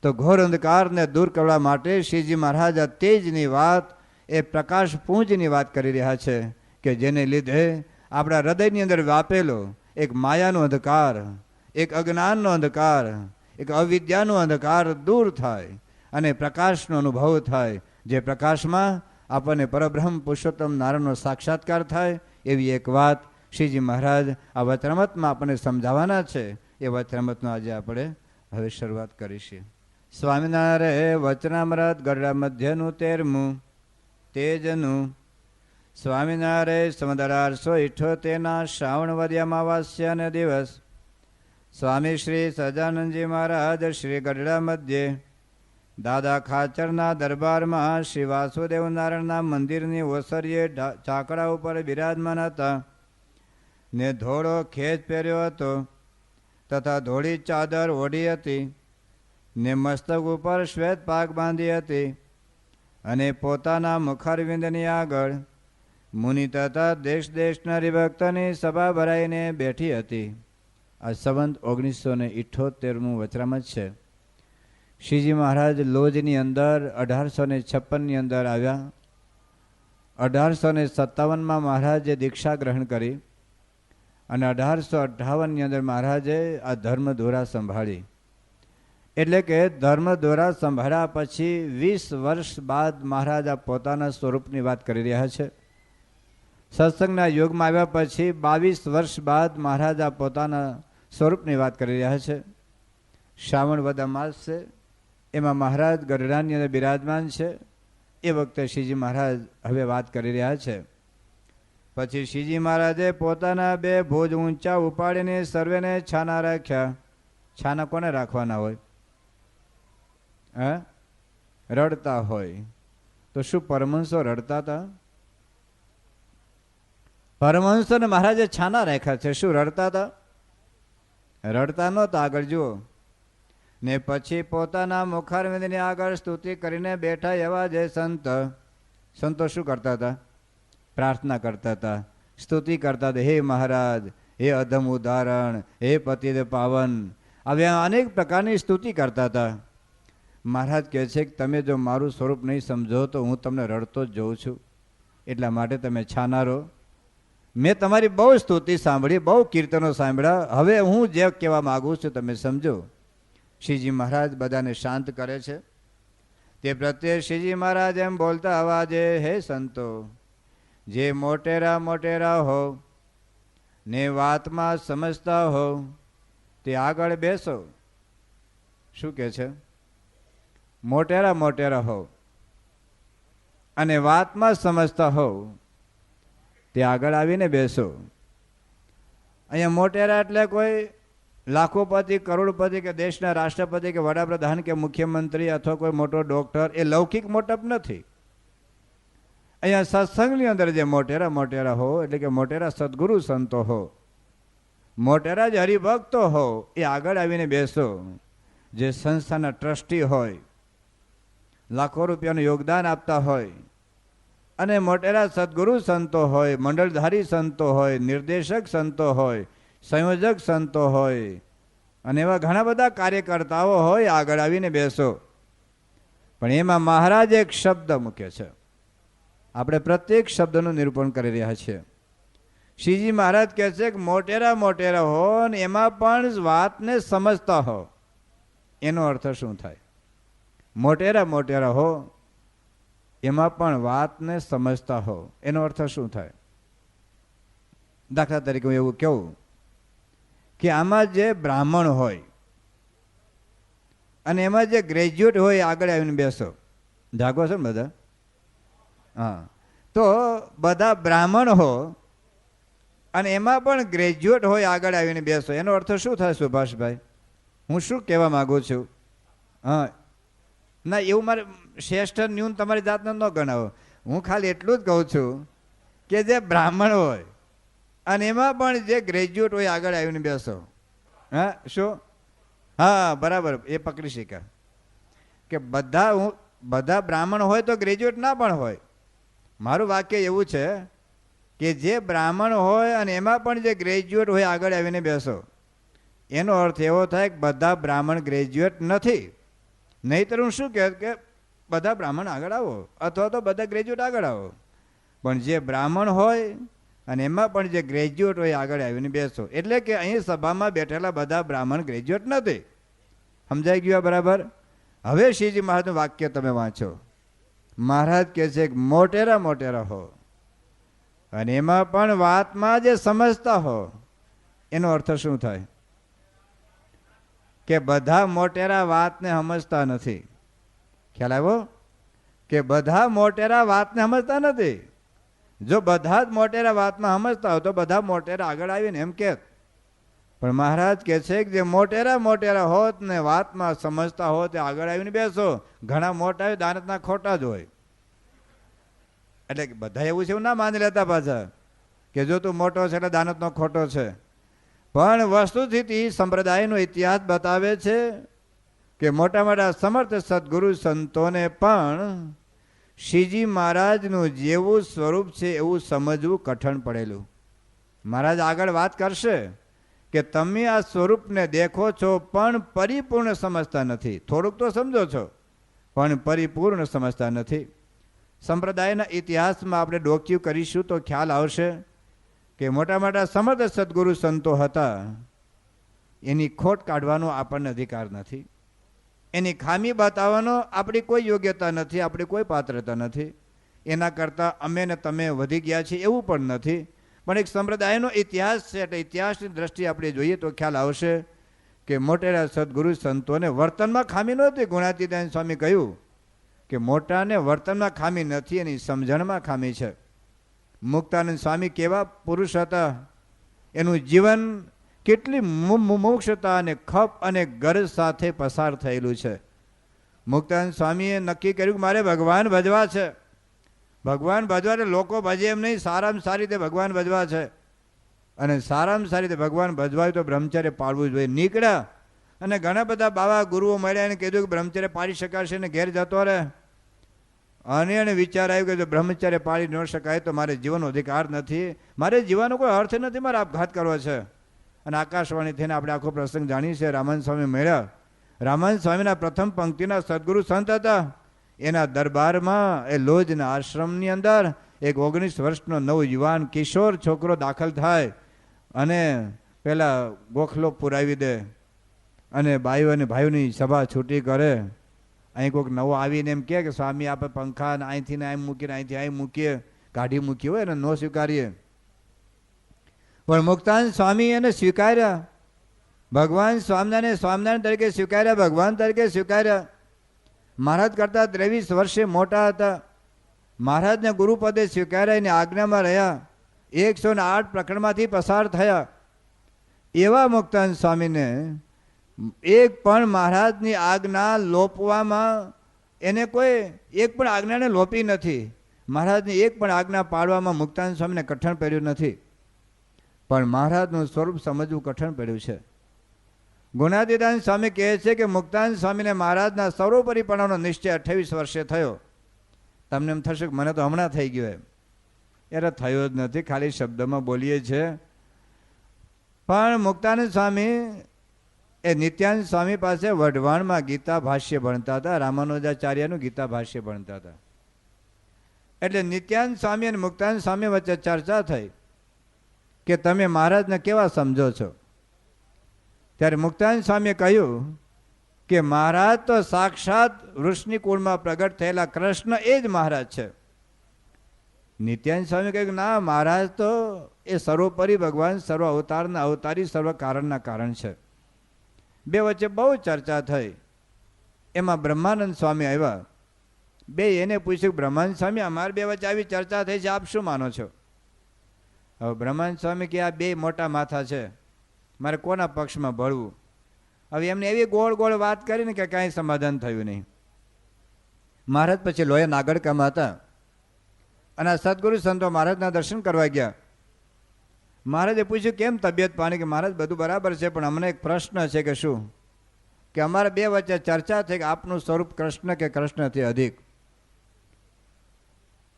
તો ઘોર અંધકારને દૂર કરવા માટે શ્રીજી મહારાજ આ તેજની વાત, એ પ્રકાશ પુંજની વાત કરી રહ્યા છે કે જેને લીધે આપણા હૃદયની અંદર વ્યાપેલો એક માયાનો અંધકાર, એક અજ્ઞાનનો અંધકાર, એક અવિદ્યાનો અંધકાર દૂર થાય અને પ્રકાશનો અનુભવ થાય. જે પ્રકાશમાં આપણને પરબ્રહ્મ પુરુષોત્તમ નારાયણનો સાક્ષાત્કાર થાય, એવી એક વાત શ્રીજી મહારાજ આ વચરામૃતમાં આપણને સમજાવવાના છે. એ વચરામૃતનો આજે આપણે હવે શરૂઆત કરીશું. સ્વામિનારાયણ વચનામૃત ગરડા મધ્યનું 13મું તેજનું. સ્વામિનારાયણ સંવત 1878 શ્રાવણ વદ અમાવાસ્યાના દિવસ સ્વામી શ્રી સહજાનંદજી મહારાજ શ્રી ગઢડા મધ્યે દાદા ખાચરના દરબારમાં શ્રી વાસુદેવ નારાયણના મંદિરની ઓસરીએ ચાકડા ઉપર બિરાજમાન હતા ને ધોળો ખેચ પહેર્યો હતો. તથા ધોળી ચાદર ઓઢી હતી ને મસ્તક ઉપર શ્વેત પાક બાંધી હતી અને પોતાના મુખારવિંદની આગળ મુનિ તથા દેશ દેશના હરિભક્તની સભા ભરાઈને બેઠી હતી. આ સંવંત 1978નું વચરામત છે. શ્રીજી મહારાજ લોજની અંદર 1856ની અંદર આવ્યા. 1857માં મહારાજે દીક્ષા ગ્રહણ કરી અને 1858ની અંદર મહારાજે આ ધર્મ દોરા સંભાળી. એટલે કે ધર્મ દોરા સંભાળ્યા પછી 20 વર્ષ બાદ મહારાજ આ પોતાના સ્વરૂપની વાત કરી રહ્યા છે. સત્સંગના યુગમાં આવ્યા પછી 22 વર્ષ બાદ મહારાજ આ પોતાના સ્વરૂપની વાત કરી રહ્યા છે. શ્રાવણ વદ અમાસ છે, એમાં મહારાજ ગઢડાની અંદર બિરાજમાન છે. એ વખતે શ્રીજી મહારાજ હવે વાત કરી રહ્યા છે. પછી શ્રીજી મહારાજે પોતાના 2 ભુજ ઊંચા ઉપાડીને સર્વેને છાના રાખ્યા. છાના કોને રાખવાના હોય? રડતા હોય તો શું પરમહંસો રડતા હતા? પરમહંસોને મહારાજે છાના રાખ્યા છે. શું રડતા હતા? રડતા નહોતા. આગળ જુઓ. ને પછી પોતાના મુખારવિંદની આગળ સ્તુતિ કરીને બેઠા એવા જે સંતો શું કરતા હતા? પ્રાર્થના કરતા હતા, સ્તુતિ કરતા હતા. હે મહારાજ, હે અધમ ઉદાહરણ, હે પતિદેવ પાવન, આવ્યા અનેક પ્રકારની સ્તુતિ કરતા હતા. મહારાજ કહે છે કે તમે જો મારું સ્વરૂપ નહીં સમજો તો હું તમને રડતો જ જોઉં છું, એટલા માટે તમે છાનારો. મેં તમારી બહુ સ્તુતિ સાંભળી, બહુ કીર્તનો સાંભળ્યા. હવે હું જે કહેવા માગું છું તમે સમજો. શ્રીજી મહારાજ બધાને શાંત કરે છે. તે પ્રત્યે શ્રીજી મહારાજ એમ બોલતા અવાજે, હે સંતો, જે મોટેરા મોટેરા હો ને વાતમાં સમજતા હો તે આગળ બેસો. શું કહે છે? મોટેરા મોટેરા હો અને વાતમાં સમજતા હો તે આગળ આવીને બેસો. અહીંયા મોટેરા એટલે કોઈ લાખોપતિ, કરોડપતિ કે દેશના રાષ્ટ્રપતિ કે વડાપ્રધાન કે મુખ્યમંત્રી અથવા કોઈ મોટો ડોક્ટર, એ લૌકિક મોટપ નથી. અહીંયા સત્સંગની અંદર જે મોટેરા મોટેરા હો એટલે કે મોટેરા સદગુરુ સંતો હો, મોટેરા જે હરિભક્તો હો એ આગળ આવીને બેસો. જે સંસ્થાના ટ્રસ્ટી હોય, લાખો રૂપિયાનું યોગદાન આપતા હોય અને મોટેરા સદગુરુ સંતો હોય, મંડળધારી સંતો હોય, નિર્દેશક સંતો હોય, સંયોજક સંતો હોય અને એવા ઘણા બધા કાર્યકર્તાઓ હોય, આગળ આવીને બેસો. પણ એમાં મહારાજ એક શબ્દ મૂકે છે. આપણે પ્રત્યેક શબ્દનું નિરૂપણ કરી રહ્યા છીએ. શ્રીજી મહારાજ કહે છે કે મોટેરા મોટેરા હો ને એમાં પણ વાતને સમજતા હો. એનો અર્થ શું થાય? મોટેરા મોટેરા હો એમાં પણ વાતને સમજતા હો, એનો અર્થ શું થાય? દાખલા તરીકે હું એવું કહું કે આમાં જે બ્રાહ્મણ હોય અને એમાં જે ગ્રેજ્યુએટ હોય આગળ આવીને બેસો. જાગો છો ને બધા? હા. તો બધા બ્રાહ્મણ હો અને એમાં પણ ગ્રેજ્યુએટ હોય આગળ આવીને બેસો. એનો અર્થ શું થાય સુભાષભાઈ? હું શું કહેવા માગું છું? હા ના, એવું મારે શ્રેષ્ઠ ન્યૂન તમારી જાતને ન ગણાવો. હું ખાલી એટલું જ કહું છું કે જે બ્રાહ્મણ હોય અને એમાં પણ જે ગ્રેજ્યુએટ હોય આગળ આવીને બેસો. હા શું? હા બરાબર, એ પકડી શીખ્યા કે બધા બ્રાહ્મણ હોય તો ગ્રેજ્યુએટ ના પણ હોય. મારું વાક્ય એવું છે કે જે બ્રાહ્મણ હોય અને એમાં પણ જે ગ્રેજ્યુએટ હોય આગળ આવીને બેસો. એનો અર્થ એવો થાય કે બધા બ્રાહ્મણ ગ્રેજ્યુએટ નથી. નહીંતર હું શું કહે કે બધા બ્રાહ્મણ આગળ આવો અથવા તો બધા ગ્રેજ્યુએટ આગળ આવો. પણ જે બ્રાહ્મણ હોય અને એમાં પણ જે ગ્રેજ્યુએટ હોય આગળ આવીને બેસો. એટલે કે અહીં સભામાં બેઠેલા બધા બ્રાહ્મણ ગ્રેજ્યુએટ નથી. સમજાઈ ગયું બરાબર? હવે શ્રીજી મહારાજનું વાક્ય તમે વાંચો. મહારાજ કહે છે કે મોટેરા મોટેરા હો અને એમાં પણ વાતમાં જે સમજતા હો. એનો અર્થ શું થાય? કે બધા મોટેરા વાતને સમજતા નથી. ખ્યાલ આવ્યો? કે બધા મોટેરા વાતને સમજતા નથી. જો બધા જ મોટેરા વાતમાં સમજતા હોય તો બધા મોટેરા આગળ આવીને એમ કે. પણ મહારાજ કહે છે કે જે મોટેરા મોટેરા હોત ને વાતમાં સમજતા હોત તે આગળ આવીને બેસો. ઘણા મોટા હોય દાનતના ખોટા જ હોય. એટલે બધા એવું છે એવું ના માની લેતા પાછા કે જો તું મોટો છે એટલે દાનતનો ખોટો છે. પણ વસ્તુસ્થિતિ સંપ્રદાયનો ઇતિહાસ બતાવે છે કે મોટા મોટા સમર્થ સદગુરુ સંતોને પણ શ્રીજી મહારાજનું જેવું સ્વરૂપ છે એવું સમજવું કઠણ પડેલું. મહારાજ આગળ વાત કરશે કે તમે આ સ્વરૂપને દેખો છો પણ પરિપૂર્ણ સમજતા નથી. થોડુંક તો સમજો છો પણ પરિપૂર્ણ સમજતા નથી. સંપ્રદાયના ઇતિહાસમાં આપણે ડોક્યુ કરીશું તો ખ્યાલ આવશે કે મોટા મોટા સમર્થ સદગુરુ સંતો હતા, એની ખોટ કાઢવાનો આપણને અધિકાર નથી, એની ખામી બતાવવાનો આપણી કોઈ યોગ્યતા નથી, આપણી કોઈ પાત્રતા નથી. એના કરતાં અમે ને તમે વધી ગયા છીએ એવું પણ નથી. પણ એક સંપ્રદાયનો ઇતિહાસ છે એટલે ઇતિહાસની દ્રષ્ટિએ આપણે જોઈએ તો ખ્યાલ આવશે કે મોટેરા સદગુરુ સંતોને વર્તનમાં ખામી નહોતી. ગુણાતીતાનંદ સ્વામી કહ્યું કે મોટાને વર્તનમાં ખામી નથી, એની સમજણમાં ખામી છે. મુક્તાનંદ સ્વામી કેવા પુરુષ હતા, એનું જીવન કેટલી મુમુક્ષતા અને ખપ અને ગરજ સાથે પસાર થયેલું છે. મુક્તાનંદ સ્વામીએ નક્કી કર્યું કે મારે ભગવાન ભજવા છે. ભગવાન ભજવા એટલે લોકો ભજે એમ નહીં, સારામાં સારી રીતે ભગવાન ભજવા છે. અને સારામાં સારી રીતે ભગવાન ભજવાય તો બ્રહ્મચર્ય પાળવું જોઈએ. નીકળ્યા અને ઘણા બધા બાવા ગુરુઓ મળ્યા અને કીધું કે બ્રહ્મચર્ય પાળી શકાશે ને ઘેર જતો રહે. અને એને વિચાર આવ્યો કે જો બ્રહ્મચર્ય પાળી ન શકાય તો મારે જીવનનો અધિકાર નથી, મારે જીવવાનો કોઈ અર્થ નથી, મારે આપઘાત કરવો છે. અને આકાશવાણી થઈને આપણે આખો પ્રસંગ જાણીએ છીએ. રામાનંદ સ્વામી મળ્યા. રામાનંદ સ્વામીના પ્રથમ પંક્તિના સદગુરુ સંત હતા. એના દરબારમાં એ લોજના આશ્રમની અંદર એક 19 વર્ષનો નવ યુવાન કિશોર છોકરો દાખલ થાય અને પેલા ગોખલો પુરાવી દે અને બાઈઓ અને ભાઈઓની સભા છૂટી કરે. અહીં કોઈક નવો આવીને એમ કહે કે સ્વામી આપણે પંખા અહીંથી ને અહીં મૂકીને અહીંથી અહીં મૂકીએ, કાઢી મૂકી હોય ને ન સ્વીકારીએ. પણ મુક્તાનંદ સ્વામી એને સ્વીકાર્યા. ભગવાન સ્વામિનારાયણ તરીકે સ્વીકાર્યા, ભગવાન તરીકે સ્વીકાર્યા. મહારાજ કરતાં 23 વર્ષે મોટા હતા. મહારાજને ગુરુપદે સ્વીકાર્યા, એની આજ્ઞામાં રહ્યા. 108 પ્રકરણમાંથી પસાર થયા. એવા મુક્તાનંદ સ્વામીને એક પણ મહારાજની આજ્ઞા લોપવામાં એને કોઈ એક પણ આજ્ઞાને લોપી નથી. મહારાજની એક પણ આજ્ઞા પાડવામાં મુક્તાનંદ સ્વામીને કઠણ પડ્યું નથી. પણ મહારાજનું સ્વરૂપ સમજવું કઠણ પડ્યું છે. ગુણાતીતાનંદ સ્વામી કહે છે કે મુક્તાનંદ સ્વામીને મહારાજના સર્વોપરીપણાનો નિશ્ચય 28 વર્ષે થયો. તમને એમ થશે કે મને તો હમણાં થઈ ગયો એમ. એટલે થયો જ નથી, ખાલી શબ્દમાં બોલીએ છીએ. પણ મુક્તાનંદ સ્વામી એ નિત્યાનંદ સ્વામી પાસે વઢવાણમાં ગીતા ભાષ્ય ભણતા હતા. રામાનુજાચાર્યનું ગીતા ભાષ્ય ભણતા હતા. એટલે નિત્યાનંદ સ્વામી અને મુક્તાનંદ સ્વામી વચ્ચે ચર્ચા થઈ કે તમે મહારાજને કેવા સમજો છો. ત્યારે મુક્તાનંદ સ્વામીએ કહ્યું કે મહારાજ તો સાક્ષાત વૃષ્ણિ કુળમાં પ્રગટ થયેલા કૃષ્ણ એ જ મહારાજ છે. નિત્યાનંદ સ્વામી કહ્યું કે ના, મહારાજ તો એ સર્વોપરી ભગવાન, સર્વ અવતારના અવતારી, સર્વ કારણના કારણ છે. બે વચ્ચે બહુ ચર્ચા થઈ. એમાં બ્રહ્માનંદ સ્વામી આવ્યા. બે એને પૂછ્યું બ્રહ્માનંદ સ્વામી અમારે બે વચ્ચે આવી ચર્ચા થઈ છે, આપ શું માનો છો? હવે બ્રહ્માનંદ સ્વામી કે આ બે મોટા માથા છે, મારે કોના પક્ષમાં ભળવું? હવે એમને એવી ગોળ ગોળ વાત કરીને કે કાંઈ સમાધાન થયું નહીં. મહારાજ પછી લોયા નાગડકામાં હતા અને આ સદગુરુ સંતો મહારાજના દર્શન કરવા ગયા. મહારાજે પૂછ્યું કેમ તબિયત પાણી? કે મહારાજ બધું બરાબર છે, પણ અમને એક પ્રશ્ન છે. કે શું? કે અમારે બે વચ્ચે ચર્ચા થઈ કે આપનું સ્વરૂપ કૃષ્ણ કે કૃષ્ણથી અધિક.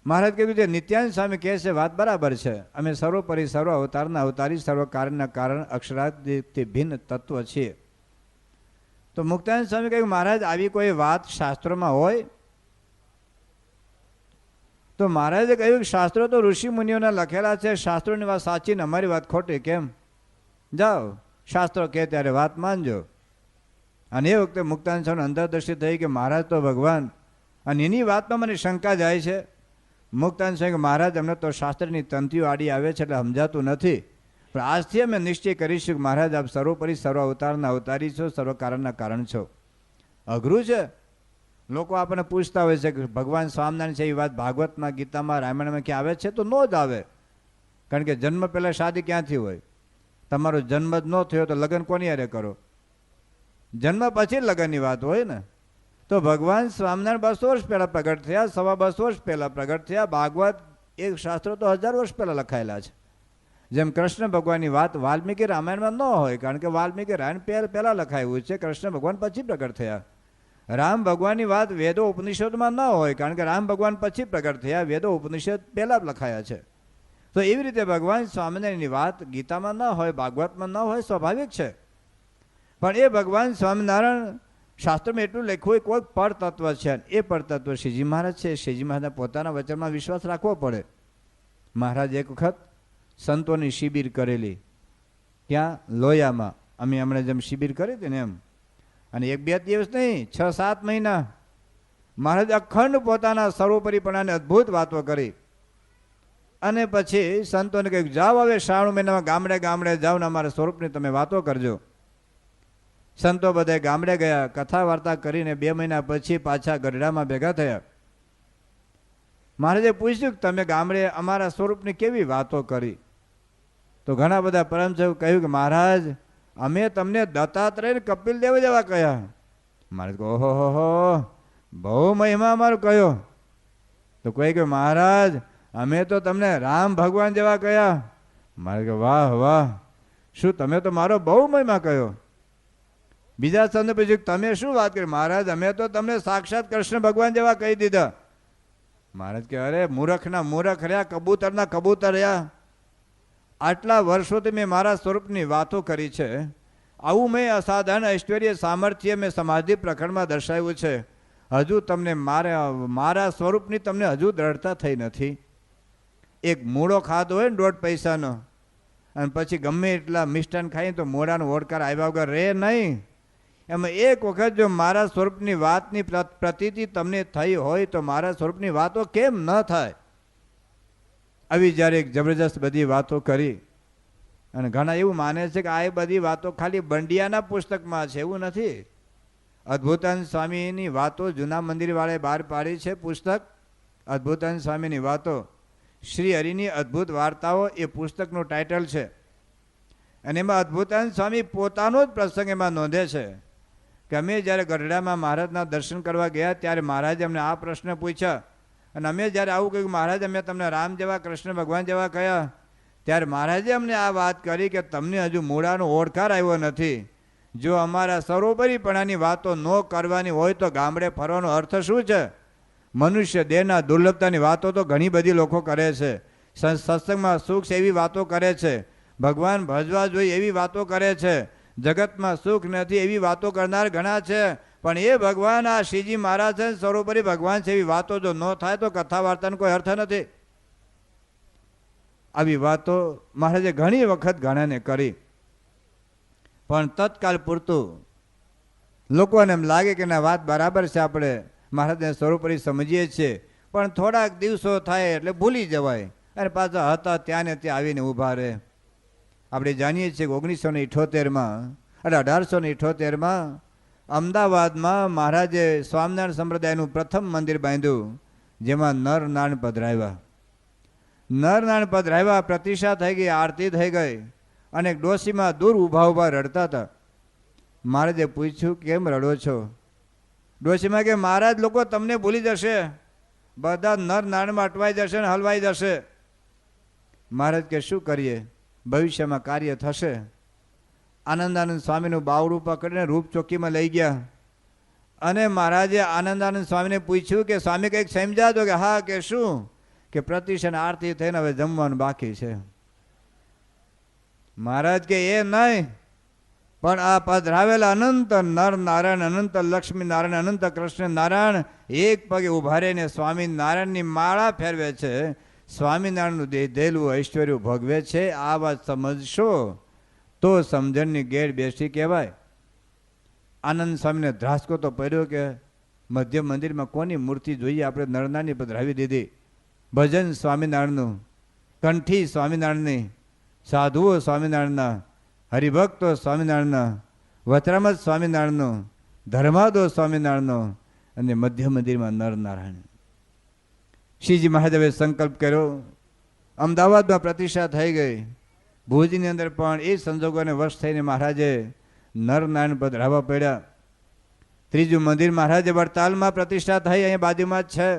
મહારાજ કહ્યું છે નિત્યાનંદ સ્વામી કહે છે વાત બરાબર છે, અમે સર્વોપરી, સર્વ અવતારના અવતારી, સર્વ કારણના કારણ, અક્ષરાદિથી ભિન્ન તત્વ છીએ. તો મુક્તાનંદ સ્વામી કહ્યું મહારાજ આવી કોઈ વાત શાસ્ત્રોમાં હોય? તો મહારાજે કહ્યું કે શાસ્ત્રો તો ઋષિ મુનિઓના લખેલા છે, શાસ્ત્રોની વાત સાચી ને અમારી વાત ખોટી કેમ? જાઓ શાસ્ત્રો કહે ત્યારે વાત માનજો. અને એ વખતે મુક્તાનંદ સ્વામી અંતરદ્રષ્ટિ થઈ કે મહારાજ તો ભગવાન, અને એની વાતમાં મને શંકા જાય છે. મુક્તાનંદ સ્વામી કે મહારાજ અમને તો શાસ્ત્રની તંતીઓ આડી આવે છે એટલે સમજાતું નથી, પણ આજથી અમે નિશ્ચય કરીશું કે મહારાજ આપ સર્વોપરી, સર્વ અવતારના અવતારી છો, સર્વ કારણના કારણ છો. અઘરું છે. લોકો આપણને પૂછતા હોય છે કે ભગવાન સ્વામિનારાયણ છે એ વાત ભાગવતમાં, ગીતામાં, રામાયણમાં ક્યાં આવે છે? તો ન જ આવે. કારણ કે જન્મ પહેલાં શાદી ક્યાંથી હોય? તમારો જન્મ જ ન થયો તો લગ્ન કોની હારે કરો? જન્મ પછી લગ્નની વાત હોય ને. તો ભગવાન સ્વામિનારાયણ 200 વર્ષ પહેલાં પ્રગટ થયા, 225 વર્ષ પહેલાં પ્રગટ થયા. ભાગવત એક શાસ્ત્રો તો 1000 વર્ષ પહેલાં લખાયેલા છે. જેમ કૃષ્ણ ભગવાનની વાત વાલ્મીકી રામાયણમાં ન હોય, કારણ કે વાલ્મીકી રામાયણ પહેલાં લખાયું છે, કૃષ્ણ ભગવાન પછી પ્રગટ થયા. રામ ભગવાનની વાત વેદો ઉપનિષદમાં ન હોય, કારણ કે રામ ભગવાન પછી પ્રગટ થયા, વેદો ઉપનિષદ પહેલાં લખાયા છે. તો એવી રીતે ભગવાન સ્વામિનારાયણની વાત ગીતામાં ન હોય, ભાગવતમાં ન હોય, સ્વાભાવિક છે. પણ એ ભગવાન સ્વામિનારાયણ શાસ્ત્રમાં એટલું લખ્યું હોય, કોઈ પરતત્વ છે, એ પરતત્વ શ્રીજી મહારાજ છે. શ્રીજી મહારાજના પોતાના વચનમાં વિશ્વાસ રાખવો પડે. મહારાજ એક વખત સંતોની શિબિર કરેલી, ત્યાં લોયામાં, અમે હમણાં જેમ શિબિર કરી હતી ને એમ, અને 1-2 દિવસ નહીં, 6-7 મહિના મહારાજ અખંડ પોતાના સર્વોપરીપણાને અદ્ભુત વાતો કરી. અને પછી સંતોને કંઈક જાઓ, હવે શ્રાવણ મહિનામાં ગામડે ગામડે જાઓ ને અમારા સ્વરૂપની તમે વાતો કરજો. સંતો બધા ગામડે ગયા, કથા વાર્તા કરીને 2 મહિના પછી પાછા ગઢડામાં ભેગા થયા. મહારાજે પૂછ્યું કે તમે ગામડે અમારા સ્વરૂપની કેવી વાતો કરી? તો ઘણા બધા પરમહંસો કહ્યું કે મહારાજ અમે તમને દત્તાત્રેય કપિલ દેવ જેવા કહ્યા. મહારાજ કહો ઓહો, બહુ મહિમા અમારો કયો. તો કોઈ કહ્યું મહારાજ અમે તો તમને રામ ભગવાન જેવા કહ્યા. મહારાજ કહે વાહ વાહ, શું તમે તો મારો બહુ મહિમા કહ્યો. બીજા સંત પૂછ્યું તમે શું વાત કરી? મહારાજ અમે તો તમને સાક્ષાત કૃષ્ણ ભગવાન જેવા કહી દીધા. મહારાજ કે અરે મૂર્ખના મૂર્ખ રહ્યા, કબૂતરના કબૂતર રહ્યા. આટલા વર્ષોથી મેં મારા સ્વરૂપની વાતો કરી છે. આવું મેં અસાધારણ ઐશ્વર્ય સામર્થ્ય મેં સમાધિ પ્રકરણમાં દર્શાવ્યું છે. હજુ તમને મારા સ્વરૂપની તમને હજુ દ્રઢતા થઈ નથી. એક મૂળો ખાધો હોય ને 1.5 પૈસાનો, અને પછી ગમે એટલા મિષ્ટાન ખાઈને તો મોડાનો ઓડકાર આવ્યા વગર રહે નહીં. એમાં એક વખત જો મારા સ્વરૂપની વાતની પ્રતીતિ તમને થઈ હોય તો મારા સ્વરૂપની વાતો કેમ ન થાય? આવી જ્યારે એક જબરજસ્ત બધી વાતો કરી. અને ઘણા એવું માને છે કે આ બધી વાતો ખાલી બંડિયાના પુસ્તકમાં છે, એવું નથી. અદ્ભુતાનંદ સ્વામીની વાતો જૂના મંદિરવાળાએ બહાર પાડી છે પુસ્તક. અદ્ભુતાનંદ સ્વામીની વાતો, શ્રી હરિની અદ્ભુત વાર્તાઓ, એ પુસ્તકનું ટાઇટલ છે. અને એમાં અદ્ભુતાનંદ સ્વામી પોતાનો જ પ્રસંગ એમાં નોંધે છે કે અમે જ્યારે ગઢડામાં મહારાજના દર્શન કરવા ગયા ત્યારે મહારાજે અમને આ પ્રશ્ન પૂછ્યા. અને અમે જ્યારે આવું કહ્યું મહારાજ અમે તમને રામ જેવા કૃષ્ણ ભગવાન જેવા કહ્યા, ત્યારે મહારાજે અમને આ વાત કરી કે તમને હજુ મૂળાનો ઓળખાર આવ્યો નથી. જો અમારા સર્વોપરીપણાની વાતો ન કરવાની હોય તો ગામડે ફરવાનો અર્થ શું છે? મનુષ્ય દેહના દુર્લભતાની વાતો તો ઘણી બધી લોકો કરે છે. સત્સંગમાં સુખ છે એવી વાતો કરે છે, ભગવાન ભજવા જોઈએ એવી વાતો કરે છે, જગતમાં સુખ નથી એવી વાતો કરનાર ઘણા છે. પણ એ ભગવાન આ શ્રીજી મહારાજ છે, સર્વોપરી ભગવાન છે, એવી વાતો જો ન થાય તો કથા વાર્તાનો કોઈ અર્થ નથી. આવી વાતો મહારાજે ઘણી વખત ઘણાને કરી. પણ તત્કાલ પૂરતું લોકોને એમ લાગે કે ના વાત બરાબર છે, આપણે મહારાજને સર્વોપરી સમજીએ છીએ, પણ થોડાક દિવસો થાય એટલે ભૂલી જવાય અને પાછા હતા ત્યાં ને ત્યાં આવીને ઊભા રહે. આપણે જાણીએ છીએ કે 1978માં એટલે 1878માં અમદાવાદમાં મહારાજે સ્વામિનારાયણ સંપ્રદાયનું પ્રથમ મંદિર બાંધ્યું, જેમાં નર નારાયણ પધરાવ્યા. નર નારાયણ પધરાવ્યા, પ્રતિષ્ઠા થઈ ગઈ, આરતી થઈ ગઈ, અને ડોશીમાં દૂર ઊભા ઊભા રડતા હતા. મહારાજે પૂછ્યું કેમ રડો છો? ડોશીમાં કે મહારાજ લોકો તમને ભૂલી જશે, બધા નર નારાયણમાં અટવાઈ જશે ને હલવાઈ જશે. મહારાજ કે શું કરીએ, ભવિષ્યમાં કાર્ય થશે. આનંદાનંદ સ્વામીનું બાવડું પકડીને રૂપ ચોકીમાં લઈ ગયા. અને મહારાજે આનંદાનંદ સ્વામીને પૂછ્યું કે સ્વામી કંઈક સમજા દો. કે હા. કે શું? કે પ્રતિષ્ઠા આરતી થઈને હવે જમવાનું બાકી છે. મહારાજ કે એ નહીં, પણ આ પધરાવેલા અનંત નર નારાયણ, અનંત લક્ષ્મી નારાયણ, અનંત કૃષ્ણ નારાયણ એક પગે ઉભા રહીને સ્વામિનારાયણની માળા ફેરવે છે, સ્વામિનારાયણનું દેલું ઐશ્વર્ય ભોગવે છે. આ વાત સમજશો તો સમજણની ગેર બેસી કહેવાય. આનંદ સ્વામીને ધ્રાસકો તો પડ્યો કે મધ્ય મંદિરમાં કોની મૂર્તિ જોઈએ, આપણે નરનાની પધરાવી દીધી. ભજન સ્વામિનારાયણનું, કંઠી સ્વામિનારાયણની, સાધુઓ સ્વામિનારાયણના, હરિભક્તો સ્વામિનારાયણના, વચરામત સ્વામિનારાયણનો, ધર્માદો સ્વામિનારાયણનો, અને મધ્ય મંદિરમાં નરનારાયણ. શ્રીજી મહાદેવે સંકલ્પ કર્યો, અમદાવાદમાં પ્રતિષ્ઠા થઈ ગઈ. ભુજની અંદર પણ એ સંજોગોને વશ થઈને મહારાજે નરનારાયણ પધરાવવા પડ્યા. ત્રીજું મંદિર મહારાજે વડતાલમાં પ્રતિષ્ઠા થઈ, અહીંયા બાજુમાં જ છે.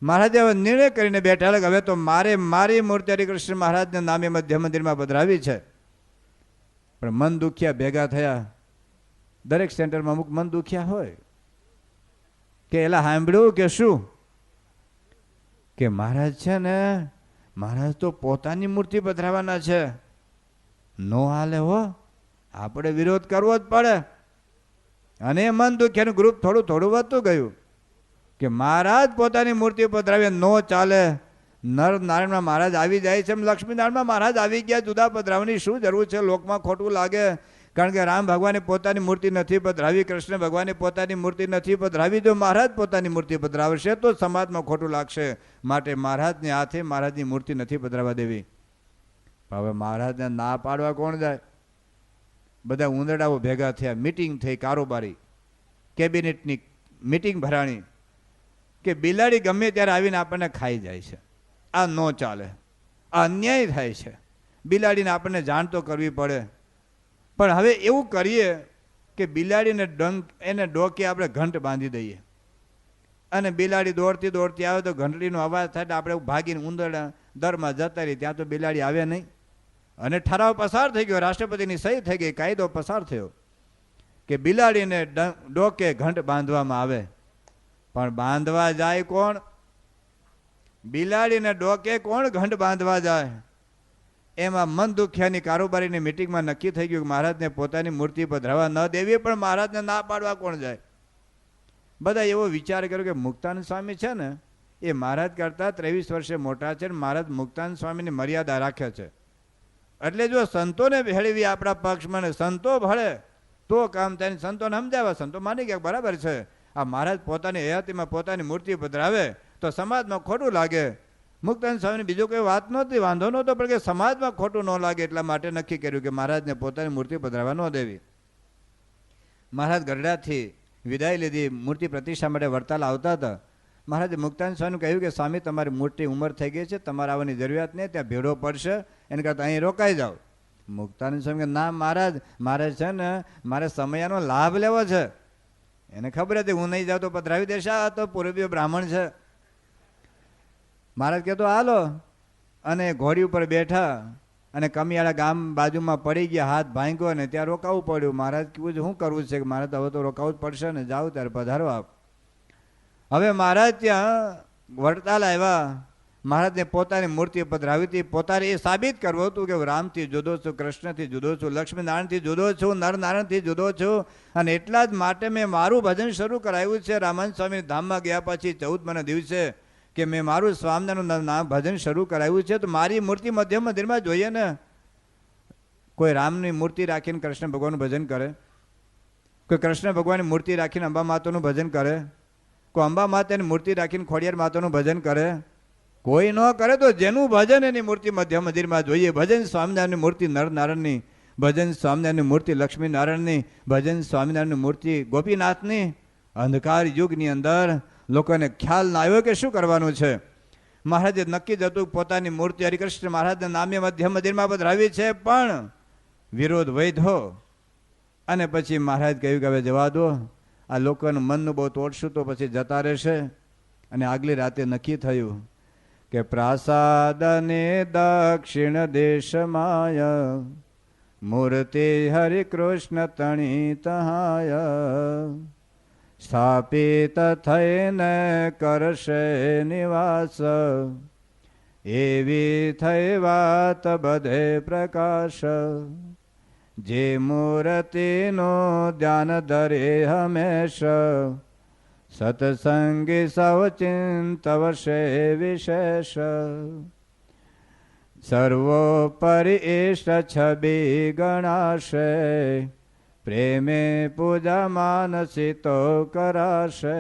મહારાજે હવે નિર્ણય કરીને બેઠા, હવે તો મારી મૂર્તિ હરિકૃષ્ણ મહારાજના નામે મધ્ય મંદિરમાં પધરાવી છે. પણ મન દુખ્યા ભેગા થયા. દરેક સેન્ટરમાં અમુક મન દુખ્યા હોય કે એલા સાંભળ્યું કે શું કે મહારાજ છે ને, મહારાજ તો પોતાની મૂર્તિ પધરાવાના છે. નો હાલે હો, આપણે વિરોધ કરવો જ પડે. અને મન દુખ્યાનું ગ્રુપ થોડું થોડું વધતું ગયું કે મહારાજ પોતાની મૂર્તિ પધરાવે, નો ચાલે. નર નારાયણમાં મહારાજ આવી જાય છે, એમ લક્ષ્મીનારાયણમાં મહારાજ આવી ગયા. જુદા પધરાવવાની શું જરૂર છે? લોકમાં ખોટું લાગે. કારણ કે રામ ભગવાને પોતાની મૂર્તિ નથી પધરાવી, કૃષ્ણ ભગવાને પોતાની મૂર્તિ નથી પધરાવી. જો મહારાજ પોતાની મૂર્તિ પધરાવશે તો સમાજમાં ખોટું લાગશે. માટે મહારાજને હાથે મહારાજની મૂર્તિ નથી પધરાવા દેવી. હવે મહારાજને ના પાડવા કોણ જાય? બધા ઉંદરડાઓ ભેગા થયા, મિટિંગ થઈ, કારોબારી કેબિનેટની મિટિંગ ભરાણી કે બિલાડી ગમે ત્યારે આવીને આપણને ખાઈ જાય છે, આ ન ચાલે, આ અન્યાય થાય છે. બિલાડીને આપણને જાણ તો કરવી પડે. પણ હવે એવું કરીએ કે બિલાડીને એને ડોકે આપણે ઘંટ બાંધી દઈએ, અને બિલાડી દોડતી દોડતી આવે તો ઘંટડીનો અવાજ થાય, આપણે ભાગીને ઉંદરડા દરમાં જતા રહીએ, ત્યાં તો બિલાડી આવે નહીં. અને ઠરાવ પસાર થઈ ગયો, રાષ્ટ્રપતિની સહી થઈ ગઈ, કાયદો પસાર થયો કે બિલાડીને ડોકે ઘંટ બાંધવામાં આવે. પણ બાંધવા જાય કોણ? બિલાડીને ડોકે કોણ ઘંટ બાંધવા જાય? એમાં મન દુખ્યાની કારોબારીની મિટિંગમાં નક્કી થઈ ગયું કે મહારાજને પોતાની મૂર્તિ પધરાવા ન દેવી, પણ મહારાજને ના પાડવા કોણ જાય? બધા એવો વિચાર કર્યો કે મુક્તાનંદ સ્વામી છે ને, એ મહારાજ કરતાં 23 વર્ષે મોટા છે. મહારાજ મુક્તાનંદ સ્વામીની મર્યાદા રાખે છે. એટલે જો સંતોને ભેળવી આપણા પક્ષમાં ને સંતો ભળે તો કામ થાય. સંતોને સમજાવે, સંતો માની ગયા બરાબર છે, આ મહારાજ પોતાની હયાતીમાં પોતાની મૂર્તિ પધરાવે તો સમાજમાં ખોટું લાગે. મુક્તાનંદ સ્વામીને બીજો કોઈ વાત નહોતી, વાંધો નહોતો, પણ કે સમાજમાં ખોટું ન લાગે એટલા માટે નક્કી કર્યું કે મહારાજને પોતાની મૂર્તિ પધરાવા ન દેવી. મહારાજ ગરડાથી વિદાય લીધી, મૂર્તિ પ્રતિષ્ઠા માટે વડતાલ આવતા હતા. મહારાજે મુક્તાનંદ સ્વામીને કહ્યું કે સ્વામી, તમારી મોટી ઉંમર થઈ ગઈ છે, તમારે આવવાની જરૂરિયાત નહીં, ત્યાં ભેડો પડશે, એને કરતાં અહીં રોકાઈ જાઓ. મુક્તાનંદ સ્વામી કે ના મહારાજ, મારે છે ને મારે સમયનો લાભ લેવો છે. એને ખબર હતી હું નહીં જાઉં તો પધરાવી દેશે, આ તો પૂર્વીય બ્રાહ્મણ છે. મહારાજ કહેતો હાલો, અને ઘોડી ઉપર બેઠા અને કમિયાળા ગામ બાજુમાં પડી ગયા, હાથ ભાંગ્યો ને ત્યાં રોકાવું પડ્યું. મહારાજ કીધું શું કરવું છે? કે મહારાજ હવે તો રોકાવું જ પડશે ને, જાઓ ત્યારે પધારો આપ. હવે મહારાજ ત્યાં વડતાલ આવ્યા. મહારાજને પોતાની મૂર્તિ પધરાવી હતી. પોતાને એ સાબિત કરવું હતું કે હું રામથી જુદો છું, કૃષ્ણથી જુદો છું, લક્ષ્મીનારાયણથી જુદો છું, નરનારાયણથી જુદો છું. અને એટલા જ માટે મેં મારું ભજન શરૂ કરાવ્યું છે. રામાનંદ સ્વામી ધામમાં ગયા પછી 14 દિવસે કે મેં મારું સ્વામિનારાયણનું નામ ભજન શરૂ કરાવ્યું છે. તો મારી મૂર્તિ મધ્ય મંદિરમાં જોઈએ ને. કોઈ રામની મૂર્તિ રાખીને કૃષ્ણ ભગવાનનું ભજન કરે, કોઈ કૃષ્ણ ભગવાનની મૂર્તિ રાખીને અંબા માતાનું ભજન કરે, કોઈ અંબા માતાની મૂર્તિ રાખીને ખોડિયાર માતાનું ભજન કરે. કોઈ ન કરે તો જેનું ભજન એની મૂર્તિ મધ્ય મંદિરમાં જોઈએ. ભજન સ્વામિનારાયણની મૂર્તિ નરનારાયણની, ભજન સ્વામિનારાયણની મૂર્તિ લક્ષ્મીનારાયણની, ભજન સ્વામિનારાયણની મૂર્તિ ગોપીનાથની. અંધકાર યુગની અંદર લોકોને ખ્યાલ ના આવ્યો કે શું કરવાનું છે. મહારાજે નક્કી જ હતું પોતાની મૂર્તિ હરિકૃષ્ણ મહારાજના નામે મધ્ય મંદિરમાં પધરાવી છે, પણ વિરોધ વધ્યો. અને પછી મહારાજ કહ્યું કે હવે જવા દો, આ લોકોનું મનનું બહુ તોડશું તો પછી જતા રહેશે. અને આગલી રાતે નક્કી થયું કે પ્રાસાદને દક્ષિણ દેશમાય મૂર્તિ હરિકૃષ્ણ તણી તહાય સ્થાપિત થઈને કરશે નિવાસ એવી થઈ વાત બધે પ્રકાશ જે મૂર્તિનું ધ્યાન ધરે હંમેશ સત્સંગી સૌ ચિંતવશે વિશેષ સર્વોપરી ઈષ્ટ છબી ગણાશે પ્રેમે પૂજા માનસી તો કરાશે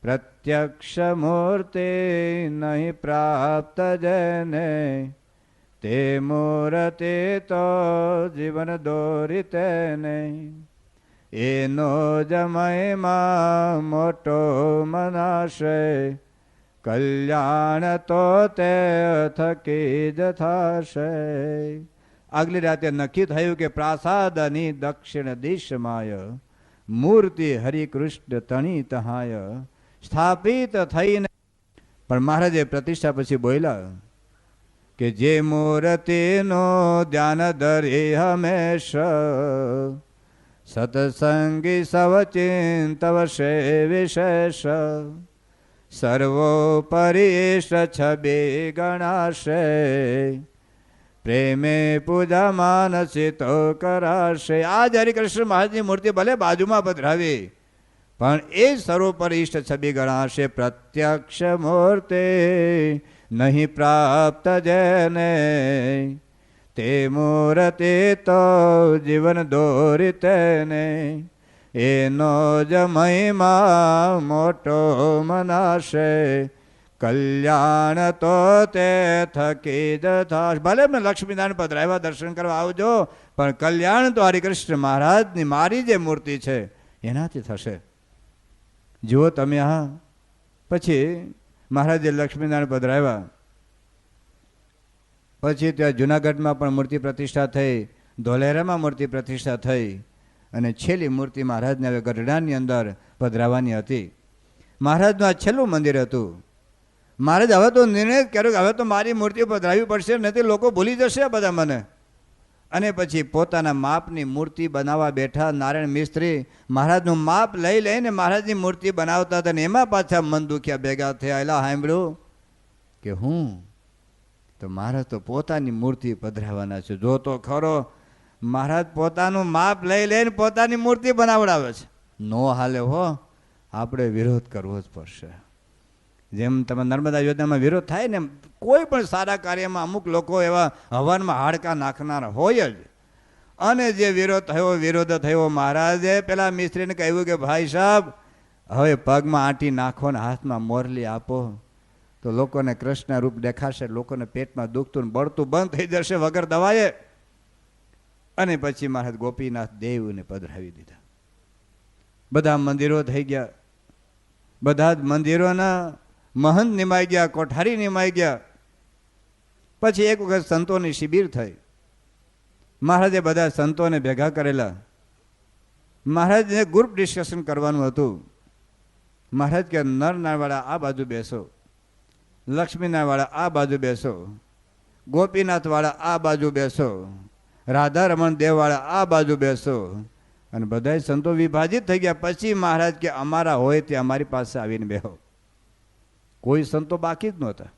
પ્રત્યક્ષ મૂર્તિ નહીં પ્રાપ્ત જેને તે મૂર્તિ તો જીવન દોરી તેને એનો જ મહિમા મોટો મનાશે કલ્યાણ તો તે થકી જ થશે. આગલી રાતે નક્કી થયું કે પ્રાસાદની દક્ષિણ દિશમાય મૂર્તિ હરિકૃષ્ણ તણી તહાય સ્થાપિત થઈને પણ મહારાજે પ્રતિષ્ઠા પછી બોલ્યા કે જે મૂર્તિનો ધ્યાન ધરે હંમેશ, સત્સંગી સવચિંતવ શે વિશેષ, સર્વોપરી ઈષ્ટ છબી ગણાશે, પ્રેમે પૂજા માનસી તો કરાશે. આ જ હરિકૃષ્ણ મહારાજની મૂર્તિ ભલે બાજુમાં પધરાવી, પણ એ સર્વોપરી ઈષ્ટ છબી ગણાશે. પ્રત્યક્ષ મૂર્તિ નહીં પ્રાપ્ત જેને, તે મૂર્તિ તો જીવન દોરી તેને, એનો જ મહિમા મોટો મનાશે, કલ્યાણ તો તે થકી જ થશે. ભલે મેં લક્ષ્મીનારાયણ પધરાવ્યા દર્શન કરવા આવજો, પણ કલ્યાણ તો હરિકૃષ્ણ મહારાજની મારી જે મૂર્તિ છે એનાથી થશે. જુઓ તમે. હા, પછી મહારાજે લક્ષ્મીનારાયણ પધરાવ્યા, પછી ત્યાં જુનાગઢમાં પણ મૂર્તિ પ્રતિષ્ઠા થઈ, ધોલેરામાં મૂર્તિ પ્રતિષ્ઠા થઈ, અને છેલ્લી મૂર્તિ મહારાજને હવે ગઢડાની અંદર પધરાવવાની હતી. મહારાજનું આ છેલ્લું મંદિર હતું. મહારાજ હવે તો નિર્ણય કર્યો કે હવે તો મારી મૂર્તિ પધરાવવી પડશે, નથી લોકો ભૂલી જશે બધા મને. અને પછી પોતાના માપની મૂર્તિ બનાવવા બેઠા નારાયણ મિસ્ત્રી મહારાજનું માપ લઈ લઈને મહારાજની મૂર્તિ બનાવતા હતા, ને એમાં પાછા મન દુખ્યા ભેગા થયા. એલા સાંભળ્યું કે હું તો મહારાજ તો પોતાની મૂર્તિ પધરાવવાના છે. જો તો ખરો, મહારાજ પોતાનું માપ લઈ લઈને પોતાની મૂર્તિ બનાવડાવે છે. નો હાલે હો, આપણે વિરોધ કરવો જ પડશે. જેમ તમે નર્મદા યોજનામાં વિરોધ થાય ને, કોઈ પણ સારા કાર્યમાં અમુક લોકો એવા હવનમાં હાડકા નાખનાર હોય જ. અને જે વિરોધ થયો, મહારાજે પેલા મિસ્ત્રીને કહ્યું કે ભાઈ સાહેબ, હવે પગમાં આંટી નાખો ને હાથમાં મોરલી આપો, તો લોકોને કૃષ્ણ રૂપ દેખાશે, લોકોને પેટમાં દુખતું બળતું બંધ થઈ જશે વગર દવાએ. અને પછી મહારાજ ગોપીનાથ દેવને પધરાવી દીધા. બધા મંદિરો થઈ ગયા, બધા જ મંદિરોના મહંત નિમાઈ ગયા, કોઠારી નિમાઈ ગયા. પછી એક વખત સંતોની શિબિર થઈ. મહારાજે બધા સંતોને ભેગા કરેલા. મહારાજને ગ્રુપ ડિસ્કશન કરવાનું હતું. મહારાજ કે નરનાળવાળા આ બાજુ બેસો, લક્ષ્મીનારાયણવાળા આ બાજુ બેસો, ગોપીનાથવાળા આ બાજુ બેસો, રાધા રમણ દેવવાળા આ બાજુ બેસો. અને બધા સંતો વિભાજિત થઈ ગયા. પછી મહારાજ કે અમારા હોય તે અમારી પાસે આવીને બેહો. કોઈ સંતો બાકી જ નહોતા.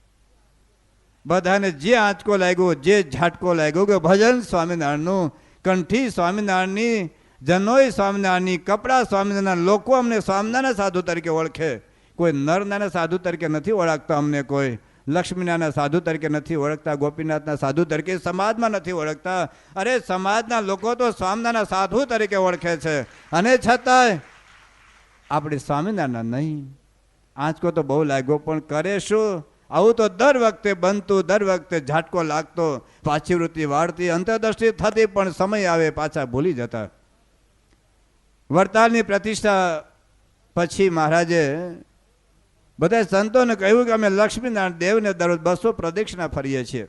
બધાને જે આંચકો લાગ્યો, જે ઝાટકો લાગ્યો કે ભજન સ્વામિનારાયણનું, કંઠી સ્વામિનારાયણની, જનોય સ્વામિનારાયણની, કપડા સ્વામિનારાયણ, લોકો અમને સ્વામિનારાયણ સાધુ તરીકે ઓળખે. કોઈ નરનારાયણ સાધુ તરીકે નથી ઓળખતા, અમને કોઈ લક્ષ્મીનારાયણ સાધુ તરીકે નથી ઓળખતા, ગોપીનાથના સાધુ તરીકે સમાજમાં નથી ઓળખતા. અરે સમાજના લોકો તો સ્વામિનારાયણ સાધુ તરીકે ઓળખે છે, અને છતાંય આપણે સ્વામિનારાયણ નહીં. આંચકો તો બહુ લાગ્યો, પણ કરે શું? આવું તો દર વખતે બનતું, દર વખતે ઝાટકો લાગતો, પાછી વૃત્તિ વાળતી, અંતરદ્રષ્ટિ થતી, પણ સમય આવે પાછા ભૂલી જતા. વડતાલની પ્રતિષ્ઠા પછી મહારાજે બધા સંતોને કહ્યું કે અમે લક્ષ્મીનારાયણ દેવને દરરોજ 200 પ્રદક્ષિણા ફરીએ છીએ.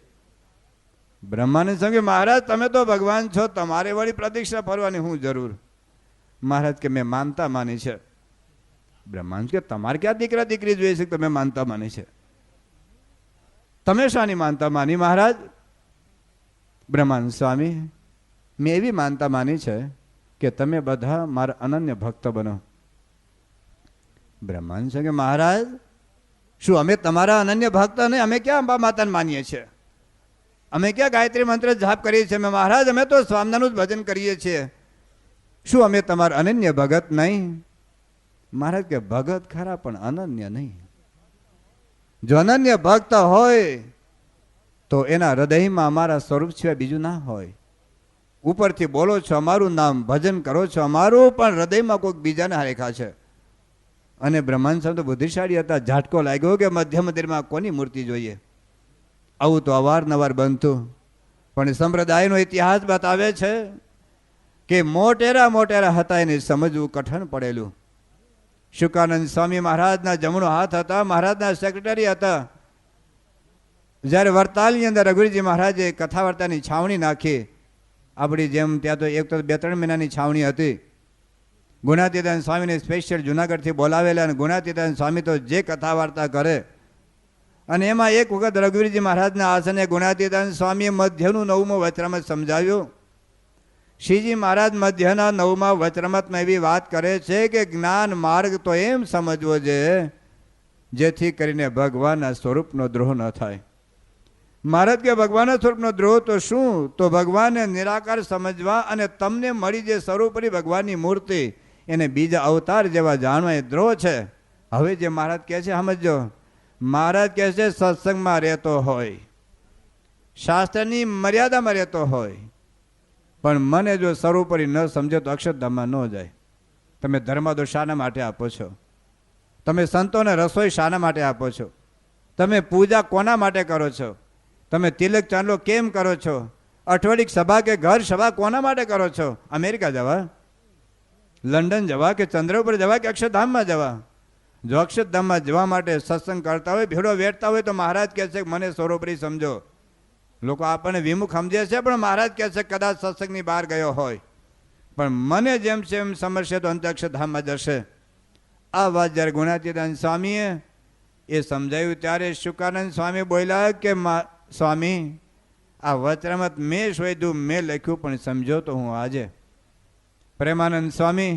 બ્રહ્માનંદ સ્વામી મહારાજ તમે તો ભગવાન છો, તમારે વળી પ્રદક્ષિણા ફરવાની શું જરૂર? મહારાજ કે મેં માનતા માની છે. બ્રહ્માનંદ કે તમારે ક્યાં દીકરા દીકરી જોઈએ છે, તમે માનતા માની છે? તમે શાની માનતા માની મહારાજ? બ્રહ્માનંદ સ્વામી મેં એવી માનતા માની છે કે તમે બધા મારા અનન્ય ભક્ત બનો. બ્રહ્માનંદ સ્વામી મહારાજ શું અમે તમારા અનન્ય ભક્ત નહીં? અમે ક્યાં અંબા માતાને માનીએ છીએ? અમે ક્યાં ગાયત્રી મંત્ર જાપ કરીએ છીએ? મહારાજ અમે તો સ્વામિનારાયણનું જ ભજન કરીએ છીએ. શું અમે તમારા અનન્ય ભગત નહીં? મહારાજ કે ભગત ખરા, પણ અનન્ય નહીં. જો અનન્ય ભક્ત હોય તો એના હૃદયમાં અમારા સ્વરૂપ સિવાય બીજું ના હોય. ઉપરથી બોલો છો અમારું નામ, ભજન કરો છો અમારું, પણ હૃદયમાં કોઈક બીજાને રેખા છે. અને બ્રહ્માંડ સ્વામી તો બુદ્ધિશાળી હતા. ઝાટકો લાગ્યો કે મધ્ય મંદિરમાં કોની મૂર્તિ જોઈએ? આવું તો અવારનવાર બનતું. પણ સંપ્રદાયનો ઇતિહાસ બતાવે છે કે મોટેરા મોટેરા હતા એને સમજવું કઠણ પડેલું. શુકાનંદ સ્વામી મહારાજના જમણો હાથ હતા, મહારાજના સેક્રેટરી હતા. જ્યારે વડતાલની અંદર રઘુવીરજી મહારાજે કથા વાર્તાની છાવણી નાખી, આપણી જેમ ત્યાં તો 2-3 મહિનાની છાવણી હતી. ગુણાતીતાનંદ સ્વામીને સ્પેશિયલ જુનાગઢથી બોલાવેલા, અને ગુણાતીતાનંદ સ્વામી તો જે કથા વાર્તા કરે અને એમાં એક વખત રઘુવીરજી મહારાજના આસને ગુણાતીતાનંદ સ્વામીએ મધ્યનું 9મું વચરામૃત સમજાવ્યું. શ્રીજી મહારાજ મધ્યના 9મા વચરામૃતમાં એવી વાત કરે છે કે જ્ઞાન માર્ગ તો એમ સમજવો છે જેથી કરીને ભગવાનના સ્વરૂપનો દ્રોહ ન થાય. મહારાજ કે ભગવાનના સ્વરૂપનો દ્રોહ તો શું? તો ભગવાનને નિરાકાર સમજવા અને તમને મળી જે સર્વોપરી ભગવાનની મૂર્તિ એને બીજા અવતાર જેવા જાણવા એ દ્રોહ છે. હવે જે મહારાજ કહે છે સમજો. મહારાજ કહે છે સત્સંગમાં રહેતો હોય, શાસ્ત્રની મર્યાદામાં રહેતો હોય, પણ મને જો સર્વોપરી ન સમજે તો અક્ષરધામમાં ન જાય. તમે ધર્માદો શાના માટે આપો છો? તમે સંતોને રસોઈ શાના માટે આપો છો? તમે પૂજા કોના માટે કરો છો? તમે તિલક ચાંદલો કેમ કરો છો? અઠવાડિક સભા કે ઘર સભા કોના માટે કરો છો? અમેરિકા જવા, લંડન જવા, કે ચંદ્ર ઉપર જવા, કે અક્ષરધામમાં જવા? જો અક્ષરધામમાં જવા માટે સત્સંગ કરતા હોય, ભેડો વેઠતા હોય તો મહારાજ કહે છે કે મને સર્વોપરી સમજો. લોકો આપણને વિમુખ સમજે છે, પણ મહારાજ કહે છે કદાચ સત્સંગની બહાર ગયો હોય પણ મને જેમ છે એમ સમજશે તો અંત અક્ષરધામમાં જશે. આ વાત જ્યારે ગુણાતીતાનંદ સ્વામીએ એ સમજાયું ત્યારે શુકાનંદ સ્વામી બોલ્યા કે સ્વામી, આ વચરામૃત મેં શોધ્યું, મેં લખ્યું, પણ સમજો તો હું આજે. પ્રેમાનંદ સ્વામી,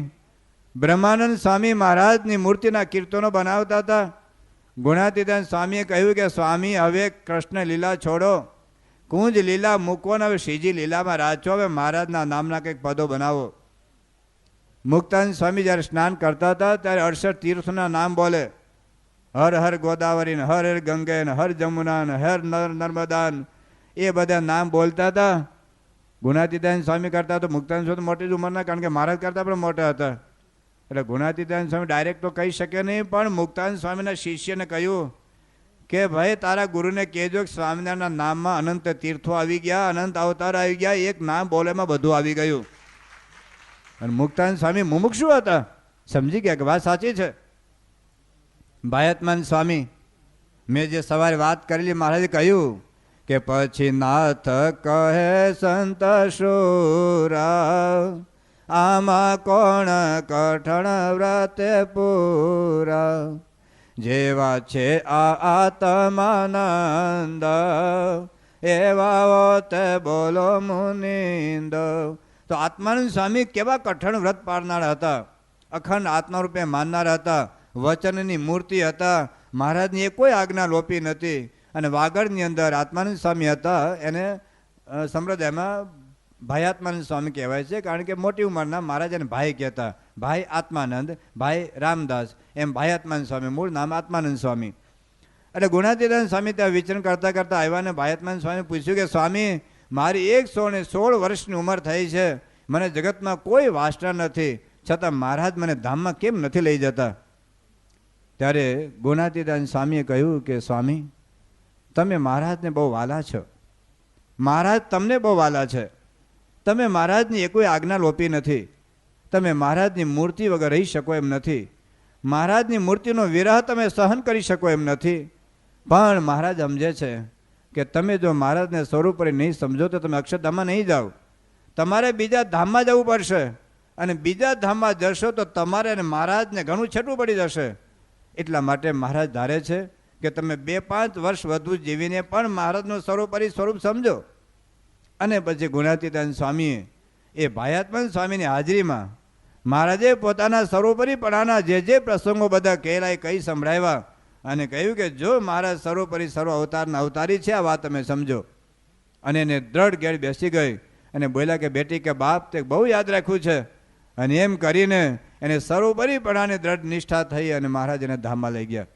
બ્રહ્માનંદ સ્વામી મહારાજની મૂર્તિના કીર્તનો બનાવતા હતા. ગુણાતીતાનંદ સ્વામીએ કહ્યું કે સ્વામી હવે કૃષ્ણ લીલા છોડો, કુંજ લીલા મૂકો ને હવે શ્રીજી લીલામાં રાચો, હવે મહારાજના નામના કંઈક પદો બનાવો. મુક્તાનંદ સ્વામી જ્યારે સ્નાન કરતા હતા ત્યારે 68 તીર્થના નામ બોલે. હર હર ગોદાવરી, હર હર ગંગે, હર જમુના, હર નર્મદા, એ બધા નામ બોલતા હતા. ગુણાતીતાનંદ સ્વામી કરતા તો મુક્તાનંદ સ્વામી મોટી જ ઉંમરના, કારણ કે મહારાજ કરતા પણ મોટા હતા. એટલે ગુણાતીતાનંદ સ્વામી ડાયરેક્ટ તો કહી શકે નહીં, પણ મુક્તાનંદ સ્વામીના શિષ્યને કહ્યું કે ભાઈ તારા ગુરુને કહેજો કે સ્વામિનારાયણના નામમાં અનંત તીર્થો આવી ગયા, અનંત અવતાર આવી ગયા, એક નામ બોલેમાં બધું આવી ગયું. અને મુક્તાનંદ સ્વામી મુમુક્ષુ હતા, સમજી ગયા કે વાત સાચી છે. ભાયાત્માનંદ સ્વામી, મેં જે સવારે વાત કરેલી, મહારાજે કહ્યું કે પછી નાથ કહે સંત શુરા, આમાં કોણ કઠણ વ્રતે પૂરા, જેવા છે આ આત્માનંદ, એવા તે બોલો મુનિંદ. તો આત્માનંદ સ્વામી કેવા કઠણ વ્રત પાડનારા હતા, અખંડ આત્મા રૂપે માનનારા હતા, વચનની મૂર્તિ હતા, મહારાજની એ કોઈ આજ્ઞા લોપી નથી. અને વાગડની અંદર આત્માનંદ સ્વામી હતા, એને સંપ્રદાયમાં ભાયાત્માનંદ સ્વામી કહેવાય છે, કારણ કે મોટી ઉંમરના મહારાજ એને ભાઈ કહેતા. ભાઈ આત્માનંદ, ભાઈ રામદાસ, એમ ભાયાત્માનંદ સ્વામી, મૂળ નામ આત્માનંદ સ્વામી. એટલે ગુણાતીતાનંદ સ્વામી ત્યાં વિચરણ કરતા કરતા આવ્યા ને ભાયાત્માનંદ સ્વામી પૂછ્યું કે સ્વામી, મારી 116 વર્ષની ઉંમર થઈ છે, મને જગતમાં કોઈ વાસના નથી, છતાં મહારાજ મને ધામમાં કેમ નથી લઈ જતા? ત્યારે ગુણાતીતાનંદ સ્વામીએ કહ્યું કે સ્વામી, તમે મહારાજને બહુ વાલા છો, મહારાજ તમને બહુ વાલા છે, તમે મહારાજની એ કોઈ આજ્ઞા લોપી નથી, તમે મહારાજની મૂર્તિ વગર રહી શકો એમ નથી, મહારાજની મૂર્તિનો વિરહ તમે સહન કરી શકો એમ નથી, પણ મહારાજ સમજે છે કે તમે જો મહારાજને સ્વરૂપે નહીં સમજો તો તમે અક્ષરધામમાં નહીં જાઓ, તમારે બીજા ધામમાં જવું પડશે, અને બીજા ધામમાં જશો તો તમારે અને મહારાજને ઘણું છેટું પડી જશે. એટલા માટે મહારાજ ધારે છે કે તમે 2-5 વર્ષ વધુ જીવીને પણ મહારાજનું સ્વરૂપ સમજો. અને પછી ગુણાતીતાનંદ સ્વામીએ એ ભાયાત્માનંદ સ્વામીની હાજરીમાં મહારાજે પોતાના સર્વોપરીપણાના જે પ્રસંગો બધા કહેલાય કહી સંભળાવ્યા, અને કહ્યું કે જો મહારાજ સર્વોપરી સર્વ અવતારના અવતારી છે, આ વાત તમે સમજો. અને એને દ્રઢ ઘેર બેસી ગઈ અને બોલ્યા કે બેટી કે બાપ તે બહુ યાદ રાખ્યું છે. અને એમ કરીને એને સર્વોપરીપણાની દ્રઢ નિષ્ઠા થઈ અને મહારાજ એને ધામમાં લઈ ગયા.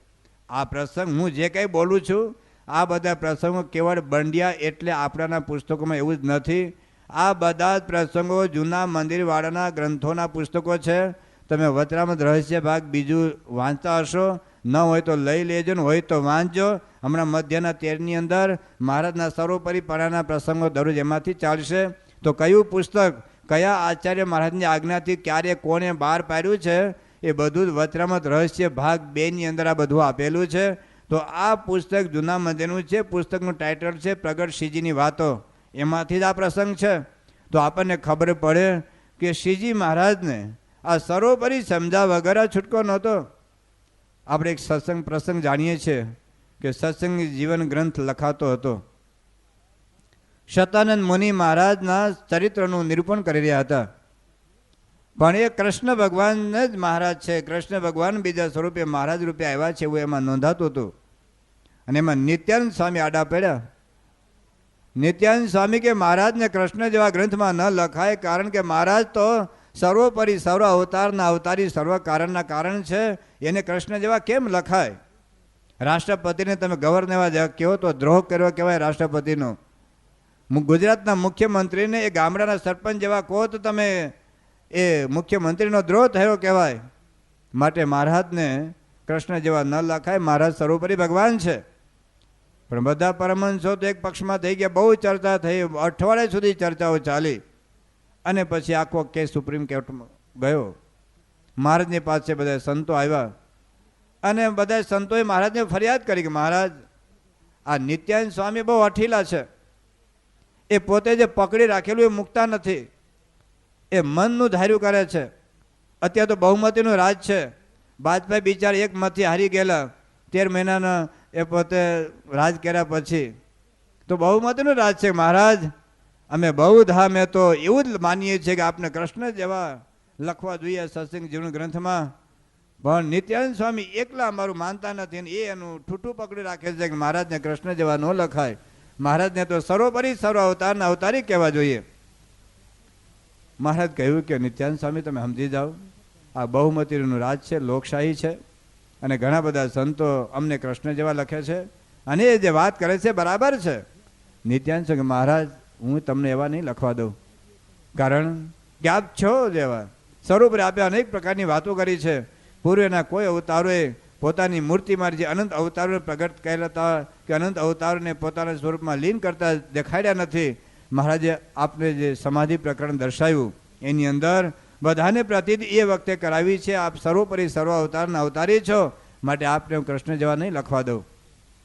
આ પ્રસંગ હું જે કંઈ બોલું છું, આ બધા પ્રસંગો કેવળ બંડિયા એટલે આપણાના પુસ્તકોમાં એવું જ નથી. આ બધા જ પ્રસંગો જૂના મંદિરવાળાના ગ્રંથોના પુસ્તકો છે. તમે વચરામૃત રહસ્ય ભાગ બીજું વાંચતા હશો, ન હોય તો લઈ લેજો, ને હોય તો વાંચજો. હમણાં મધ્યના 13ની અંદર મહારાજના સર્વોપરીપણાના પ્રસંગો દરરોજ એમાંથી ચાલશે. તો કયું પુસ્તક કયા આચાર્ય મહારાજની આજ્ઞાથી ક્યારે કોને બહાર પાડ્યું છે, એ બધું જ વચરામૃત રહસ્ય ભાગ 2ની અંદર આ બધું આપેલું છે. તો આ પુસ્તક જૂના મંદિરનું છે. પુસ્તકનું ટાઇટલ છે પ્રગટ શ્રીજીની વાતો, એમાંથી જ આ પ્રસંગ છે. તો આપણને ખબર પડે કે શ્રીજી મહારાજને આ સર્વોપરી સમજા વગર છૂટકો નહોતો. આપણે એક પ્રસંગ જાણીએ છીએ કે સત્સંગી જીવન ગ્રંથ લખાતો હતો. શતાનંદ મુનિ મહારાજના ચરિત્રનું નિરૂપણ કરી રહ્યા હતા. પણ એ કૃષ્ણ ભગવાન જ મહારાજ છે, કૃષ્ણ ભગવાન બીજા સ્વરૂપે મહારાજ રૂપે આવ્યા છે એવું એમાં નોંધાતું હતું. અને એમાં નિત્યાનંદ સ્વામી આડા પડ્યા. નિત્યાનંદ સ્વામી કે મહારાજને કૃષ્ણ જેવા ગ્રંથમાં ન લખાય, કારણ કે મહારાજ તો સર્વોપરી સર્વ અવતારના અવતારી સર્વ કારણના કારણ છે, એને કૃષ્ણ જેવા કેમ લખાય? રાષ્ટ્રપતિને તમે ગવર્નર કહો તો દ્રોહ કર્યો કહેવાય રાષ્ટ્રપતિનો. ગુજરાતના મુખ્યમંત્રીને એ ગામડાના સરપંચ જેવા કહો તો તમે એ મુખ્યમંત્રીનો દ્રોહ થયો કહેવાય. માટે મહારાજને કૃષ્ણ જેવા ન લખાય, મહારાજ સર્વોપરી ભગવાન છે. પણ બધા પરમહંસો તો એક પક્ષમાં થઈ ગયા, બહુ ચર્ચા થઈ, અઠવાડિયા સુધી ચર્ચાઓ ચાલી. અને પછી આખો કેસ સુપ્રીમ કોર્ટમાં ગયો. મહારાજની પાસે બધા સંતો આવ્યા અને બધા સંતોએ મહારાજને ફરિયાદ કરી કે મહારાજ, આ નિત્યાનંદ સ્વામી બહુ અઠીલા છે, એ પોતે જે પકડી રાખેલું એ મૂકતા નથી, એ મનનું ધાર્યું કરે છે. અત્યારે તો બહુમતીનું રાજ છે. વાજપેયી બિચારા એક મતથી હારી ગયેલા, 13 મહિનાના એ પોતે રાજ કર્યા પછી તો બહુમતીનું રાજ છે. મહારાજ, અમે બહુ ધામે તો એવું જ માનીએ છીએ કે આપને કૃષ્ણ જેવા લખવા જોઈએ સત્સંગ જીવન ગ્રંથમાં. પણ નિત્યાનંદ સ્વામી એકલા અમારું માનતા નથી અને એ એનું ઠૂઠું પકડી રાખે છે કે મહારાજને કૃષ્ણ જેવા ન લખાય, મહારાજને તો સર્વોપરી સર્વ અવતારના અવતારી કહેવા જોઈએ. મહારાજ કહ્યું કે નિત્યાનંદ સ્વામી તમે સમજી જાઓ, આ બહુમતીનું રાજ છે, લોકશાહી છે, અને ઘણા બધા સંતો અમને કૃષ્ણ જેવા લખે છે અને એ જે વાત કરે છે બરાબર છે. નિત્યાનંદ સ્વામી મહારાજ, હું તમને એવા નહીં લખવા દઉં, કારણ કે આપ છો જેવા સ્વરૂપ આપે અનેક પ્રકારની વાતો કરી છે. પૂર્વના કોઈ અવતારોએ પોતાની મૂર્તિમાં જે અનંત અવતારો પ્રગટ કરેલા હતા કે અનંત અવતારોને પોતાના સ્વરૂપમાં લીન કરતા દેખાડ્યા નથી. મહારાજે આપને જે સમાધિ પ્રકરણ દર્શાવ્યું એની અંદર બધાને પ્રતિનિધિ એ વખતે કરાવી છે, આપ સર્વોપરી સર્વ અવતારના અવતારી છો, માટે આપને હું કૃષ્ણ જેવા નહીં લખવા દઉં.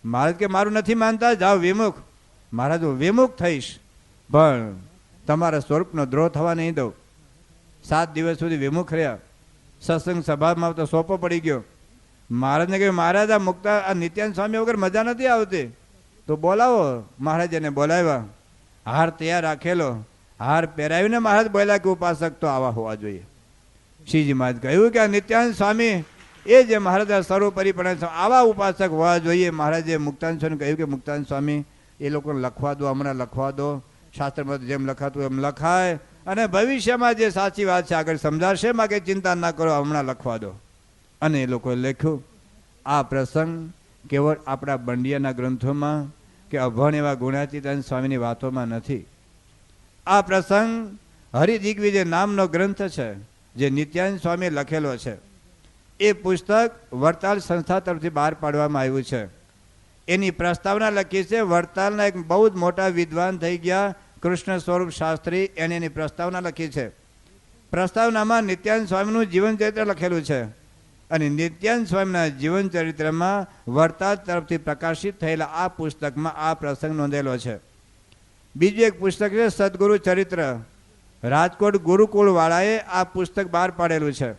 મહારાજ કે મારું નથી માનતા, જાઓ વિમુખ. મહારાજ હું વિમુખ થઈશ, પણ તમારા સ્વરૂપનો દ્રોહ થવા નહીં દઉં. 7 દિવસ સુધી વિમુખ રહ્યા. સત્સંગ સભામાં તો સોંપો પડી ગયો. મહારાજને કહ્યું મહારાજ આ મુક્તા આ નિત્યાનંદ સ્વામી વગર મજા નથી આવતી, તો બોલાવો. મહારાજ એને બોલાવ્યા. હાર તૈયાર રાખેલો, હાર પહેરાવીને મહારાજ બોલ્યા કે ઉપાસક તો આવા હોવા જોઈએ. શ્રીજી મહારાજ કહ્યું કે આ નિત્યાનંદ સ્વામી એ જે મહારાજ સર્વોપરીપણે આવા ઉપાસક હોવા જોઈએ. મહારાજે મુક્તાનંદ સ્વામી કહ્યું કે મુક્તાનંદ સ્વામી એ લોકોને લખવા દો, હમણાં લખવા દો, શાસ્ત્રમાં જેમ લખાતું એમ લખાય, અને ભવિષ્યમાં જે સાચી વાત છે આગળ સમજાશે, માં કંઈ ચિંતા ના કરો, હમણાં લખવા દો. અને એ લોકોએ લખ્યું. આ પ્રસંગ કેવળ આપણા બંડિયાના ગ્રંથોમાં કે અભણ એવા ગુણાતીતાનંદ સ્વામીની વાતોમાં નથી. આ પ્રસંગ હરિદિગ્વિજય નામનો ગ્રંથ છે જે નિત્યાનંદ સ્વામીએ લખેલો છે. એ પુસ્તક વડતાલ સંસ્થા તરફથી બહાર પાડવામાં આવ્યું છે. એની પ્રસ્તાવના લખી છે વડતાલના એક બહુ જ મોટા વિદ્વાન થઈ ગયા કૃષ્ણ સ્વરૂપ શાસ્ત્રી, એને એની પ્રસ્તાવના લખી છે. પ્રસ્તાવનામાં નિત્યાનંદ સ્વામીનું જીવન ચરિત્ર લખેલું છે અને નિત્યાનંદ સ્વામીના જીવન ચરિત્રમાં વડતાલ તરફથી પ્રકાશિત થયેલા આ પુસ્તકમાં આ પ્રસંગ નોંધેલો છે. બીજું એક પુસ્તક છે સદગુરુ ચરિત્ર. રાજકોટ ગુરુકુળવાળાએ આ પુસ્તક બહાર પાડેલું છે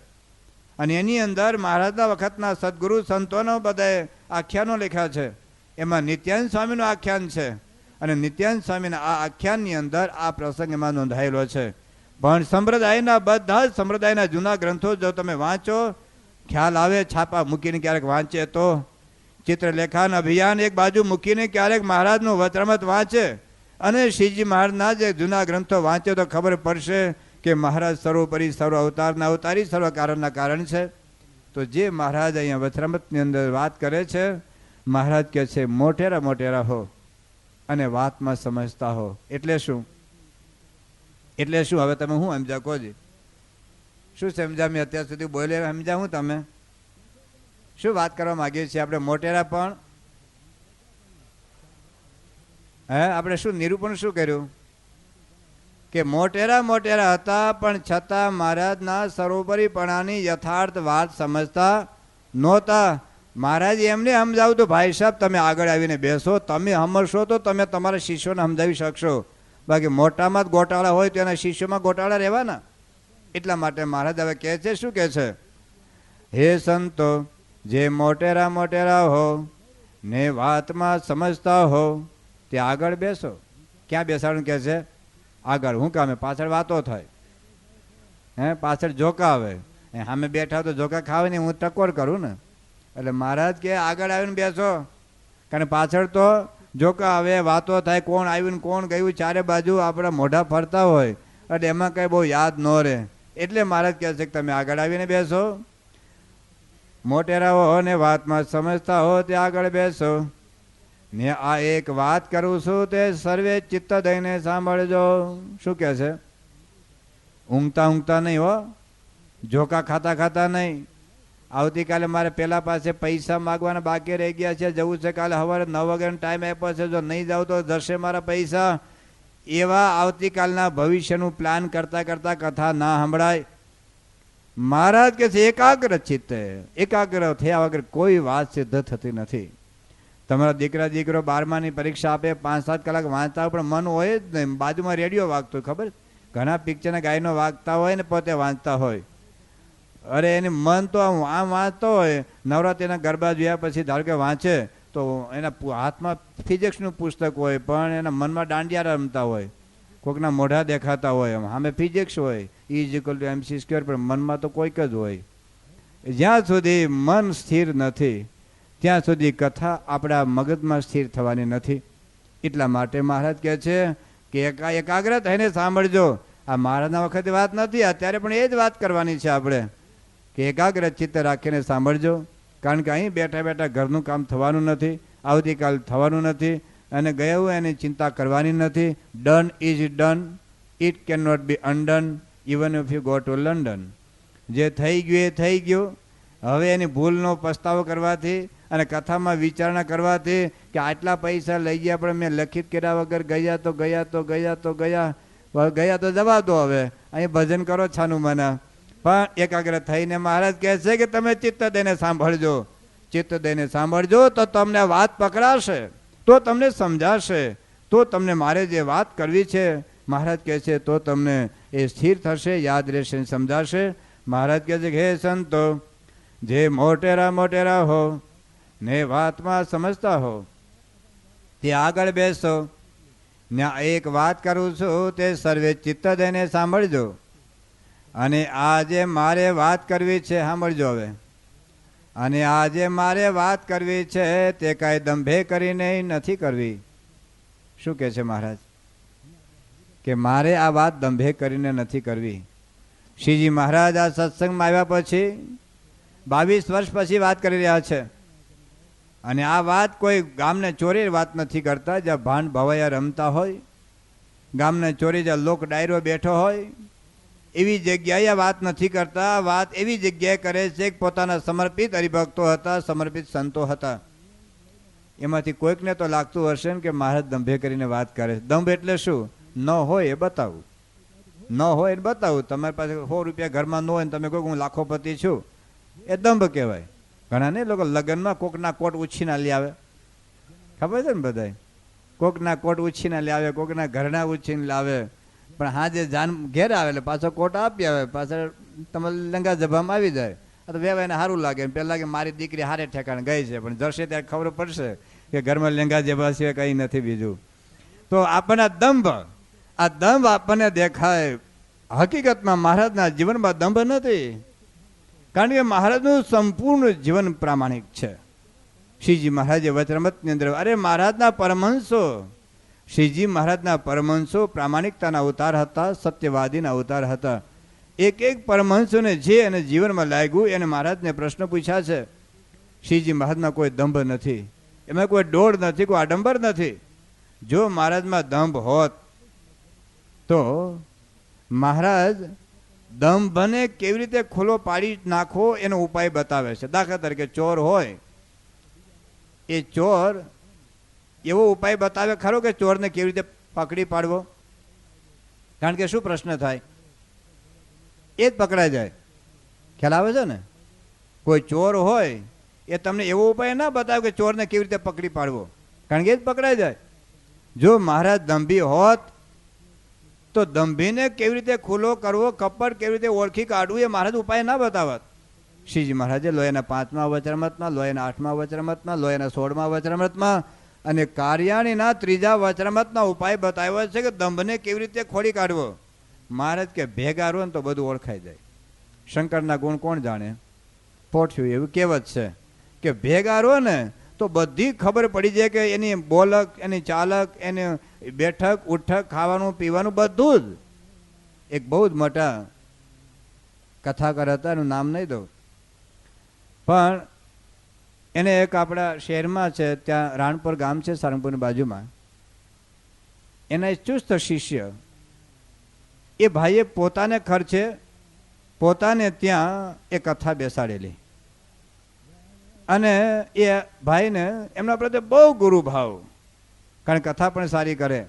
અને એની અંદર મહારાજના વખતના સદગુરુ સંતોનો બધા આખ્યાનો લખ્યા છે. એમાં નિત્યાનંદ સ્વામીનું આખ્યાન છે અને નિત્યાનંદ સ્વામીના આ આખ્યાનની અંદર આ પ્રસંગ એમાં નોંધાયેલો છે. પણ સંપ્રદાયના બધા જ સંપ્રદાયના જૂના ગ્રંથો જો તમે વાંચો, ખ્યાલ આવે, છાપા મૂકીને ક્યારેક વાંચે તો, ચિત્રલેખાન અભિયાન એક બાજુ મૂકીને ક્યારેક મહારાજનું વચરામૃત વાંચે અને શ્રીજી મહારાજના જે જૂના ગ્રંથો વાંચે તો ખબર પડશે કે મહારાજ સર્વોપરી સર્વ અવતારના અવતારી સર્વ કારણના કારણ છે. તો જે મહારાજ અહીંયા વચરામૃતની અંદર વાત કરે છે, મહારાજ કહે છે મોટેરા મોટેરા હો અને વાતમાં સમજતા હો. એટલે શું? એટલે શું? હવે તમે હું સમજા કહો જી, શું સમજા? મેં અત્યાર સુધી બોલે સમજા હું? તમે શું વાત કરવા માગીએ છીએ? આપણે મોટેરા પણ આપણે શું નિરૂપણ શું કર્યું કે મોટેરા મોટેરા હતા પણ છતાં મહારાજના સર્વોપરીપણાની યથાર્થ વાત સમજતા નહોતા. મહારાજ એમને સમજાવું તો ભાઈ સાહેબ તમે આગળ આવીને બેસો, તમે સમજશો તો તમે તમારા શિષ્યોને સમજાવી શકશો. બાકી મોટામાં જ ગોટાળા હોય તો એના શિષ્યોમાં ગોટાળા રહેવાના. એટલા માટે મહારાજ હવે કહે છે, શું કહે છે? હે સંતો જે મોટેરા મોટેરા હો, ને વાતમાં સમજતા હો તે આગળ બેસો. ક્યાં બેસાડું કહે છે? આગળ. હું કામે? પાછળ વાતો થાય, પાછળ જોકા આવે. સામે બેઠા તો જોકા ખાવે ને, હું ટકોર કરું ને. એટલે મહારાજ કે આગળ આવીને બેસો, કારણ પાછળ તો જોકા આવે, વાતો થાય, કોણ આવ્યું કોણ ગયું, ચારે બાજુ આપણા મોઢા ફરતા હોય, એટલે એમાં કંઈ બહુ યાદ ન રહે. એટલે મહારાજ કહે છે કે તમે આગળ આવીને બેસો. મોટેરા હો ને વાતમાં સમજતા હો તે આગળ બેસો. ને આ એક વાત કરું છું તે સર્વે ચિત્ત દઈને સાંભળજો. શું કહે છે? ઊંઘતા ઊંઘતા નહીં હો, જોકા ખાતા ખાતા નહીં. આવતીકાલે મારે પેલા પાસે પૈસા માગવાના બાકી રહી ગયા છે, જવું છે કાલે સવારે 9 વાગ્યાનો ટાઈમ આપ્યો છે, જો નહીં જાઉં તો જશે મારા પૈસા. એવા આવતીકાલના ભવિષ્યનું પ્લાન કરતા કરતા કથા ના સંભળાય. મહારાજ કે છે એકાગ્ર ચિત્તે, એકાગ્ર થયા વગર કોઈ વાત સિદ્ધ થતી નથી. તમારા દીકરા દીકરો 12માની પરીક્ષા આપે, 5-7 કલાક વાંચતા હોય, પણ મન હોય જ નહીં. બાજુમાં રેડિયો વાગતો ખબર, ઘણા પિક્ચરના ગાયનો વાગતા હોય ને પોતે વાંચતા હોય. અરે એની મન તો આમ વાંચતો હોય. નવરાત્રિના ગરબા જોયા પછી ધારો કે વાંચે તો એના હાથમાં ફિઝિક્સનું પુસ્તક હોય, પણ એના મનમાં દાંડિયા રમતા હોય, કોઈકના મોઢા દેખાતા હોય, સામે ફિઝિક્સ હોય, E=mc², પણ મનમાં તો કોઈક જ હોય. જ્યાં સુધી મન સ્થિર નથી ત્યાં સુધી કથા આપણા મગજમાં સ્થિર થવાની નથી. એટલા માટે મહારાજ કહે છે કે એકાગ્ર થઈને સાંભળજો. આ મહારાજના વખતે વાત નથી, અત્યારે પણ એ જ વાત કરવાની છે આપણે, કે એકાગ્ર ચિત્ત રાખીને સાંભળજો. કારણ કે અહીં બેઠા બેઠા ઘરનું કામ થવાનું નથી, આવતીકાલ થવાનું નથી, અને ગયું એની ચિંતા કરવાની નથી. Done is done, it can not be undone even if you go to London. જે થઈ ગયું એ થઈ ગયું. હવે એની ભૂલનો પસ્તાવો કરવાથી અને કથામાં વિચારણા કરવાથી કે આટલા પૈસા લઈ ગયા પણ મેં લખિત કર્યા વગર ગયા તો ગયા તો ગયા તો ગયા તો જવા દો, હવે અહીં ભજન કરો છાનું મના. પણ એકાગ્ર થઈને મહારાજ કહે છે કે તમે ચિત્ત દઈને સાંભળજો. ચિત્ત દઈને સાંભળજો તો તમને વાત પકડાશે, તો તમને સમજાશે, તો તમને મારે જે વાત કરવી છે મહારાજ કહે છે તો તમને એ સ્થિર થશે, યાદ રહેશે, સમજાશે. મહારાજ કહે છે કે હે સંતો, જે મોટેરા મોટેરા હો ને વાતમાં સમજતા હો તે આગળ બેસો. ને એક વાત કરું છું તે સર્વે ચિત્ત દઈને સાંભળજો. અને આજે મારે વાત કરવી છે, સાંભળજો હવે. અને આજે મારે વાત કરવી છે તે કાંઈ દંભે કરીને નથી કરવી. શું કહે છે મહારાજ? કે મારે આ વાત દંભે કરીને નથી કરવી. શ્રીજી મહારાજ આ સત્સંગમાં આવ્યા પછી 22 વર્ષ પછી વાત કરી રહ્યા છે. અને આ વાત કોઈ ગામને ચોરી વાત નથી કરતા, જ્યાં ભાન ભવાયા રમતા હોય, ગામને ચોરી જ્યાં લોક ડાયરો બેઠો હોય એવી જગ્યાએ વાત નથી કરતા. વાત એવી જગ્યાએ કરે છે કે પોતાના સમર્પિત હરિભક્તો હતા, સમર્પિત સંતો હતા. એમાંથી કોઈકને તો લાગતું હશે ને કે મહારાજ દંભે કરીને વાત કરે. દંભ એટલે શું? ન હોય એ બતાવું, ન હોય એ બતાવું. તમારી પાસે 100 રૂપિયા ઘરમાં ન હોય ને તમે કહો હું લાખોપતિ છું, એ દંભ કહેવાય. ઘણા ને લોકો લગ્નમાં કોકના કોટ ઉછીના લઈ આવે, ખબર છે ને બધાય, કોકના કોટ ઉછીના લઈ આવે, કોકના ઘરના ઉછીને લાવે, પણ હા જે જાન ઘેર આવે એટલે પાછો કોટ આપી આવે, પાછળ તમે લંગા જભામાં આવી જાય. તો વ્યવહારને સારું લાગે, પહેલાં કે મારી દીકરી હારે ઠેકાણે ગઈ છે, પણ જશે ત્યારે ખબર પડશે કે ઘરમાં લેંગા જેવા સિવાય કંઈ નથી બીજું. તો આપણને દંભ, આ દંભ આપણને દેખાય. હકીકતમાં મહારાજના જીવનમાં દંભ નથી, કારણ કે મહારાજનું સંપૂર્ણ જીવન પ્રામાણિક છે. શ્રીજી મહારાજે વચરામૃતની અંદર, અરે મહારાજના પરમહંસો, શ્રીજી મહારાજના પરમહંસો પ્રામાણિકતાના અવતાર હતા, સત્યવાદીના અવતાર હતા. એક એક પરમહંસોને જે એને જીવનમાં લાગ્યું એને મહારાજને પ્રશ્ન પૂછ્યા છે. શ્રીજી મહારાજમાં કોઈ દંભ નથી, એમાં કોઈ ડોળ નથી, કોઈ આડંબર નથી. જો મહારાજમાં દંભ હોત તો મહારાજ દંભને કેવી રીતે ખુલ્લો પાડી નાખવો એનો ઉપાય બતાવે છે. દાખલા તરીકે ચોર હોય, એ ચોર એવો ઉપાય બતાવે ખરો કે ચોરને કેવી રીતે પકડી પાડવો? કારણ કે શું પ્રશ્ન થાય? એ જ પકડાઈ જાય. ખ્યાલ આવે છે ને? કોઈ ચોર હોય એ તમને એવો ઉપાય ના બતાવે કે ચોરને કેવી રીતે પકડી પાડવો, કારણ કે એ જ પકડાઈ જાય. જો મહારાજ દંભી હોત તો દંભીને કેવી રીતે ખુલ્લો કરવો, કપટ કેવી રીતે ઓળખી કાઢવું, એ મહારાજ ઉપાય ના બતાવત. શ્રીજી મહારાજે લોયાના 5મા વચનામૃતમાં, લોયાના 8મા વચનામૃતમાં, લોયાના 16મા વચનામૃતમાં અને કાર્યાણીના 3જા વચનામૃતના ઉપાય બતાવ્યો છે કે દંભને કેવી રીતે ખોડી કાઢવો. મહારાજ કે ભેગા રહો ને તો બધું ઓળખાઈ જાય. શંકરના ગુણ કોણ જાણે? પોઠ્યું એવું કહેવત છે કે ભેગા રહો ને તો બધી ખબર પડી જાય કે એની બોલક, એની ચાલક, એની બેઠક ઉઠક, ખાવાનું પીવાનું બધું જ. એક બહુ જ મોટા કથાકાર હતા, એનું નામ નહીં દઉં, પણ એને એક આપણા શહેરમાં છે, ત્યાં રાણપુર ગામ છે સારંગપુરની બાજુમાં, એના ચુસ્ત શિષ્ય એ ભાઈએ પોતાને ખર્ચે પોતાને ત્યાં એ કથા બેસાડેલી અને એ ભાઈને એમના પ્રત્યે બહુ ગુરુ ભાવ, કારણ કથા પણ સારી કરે.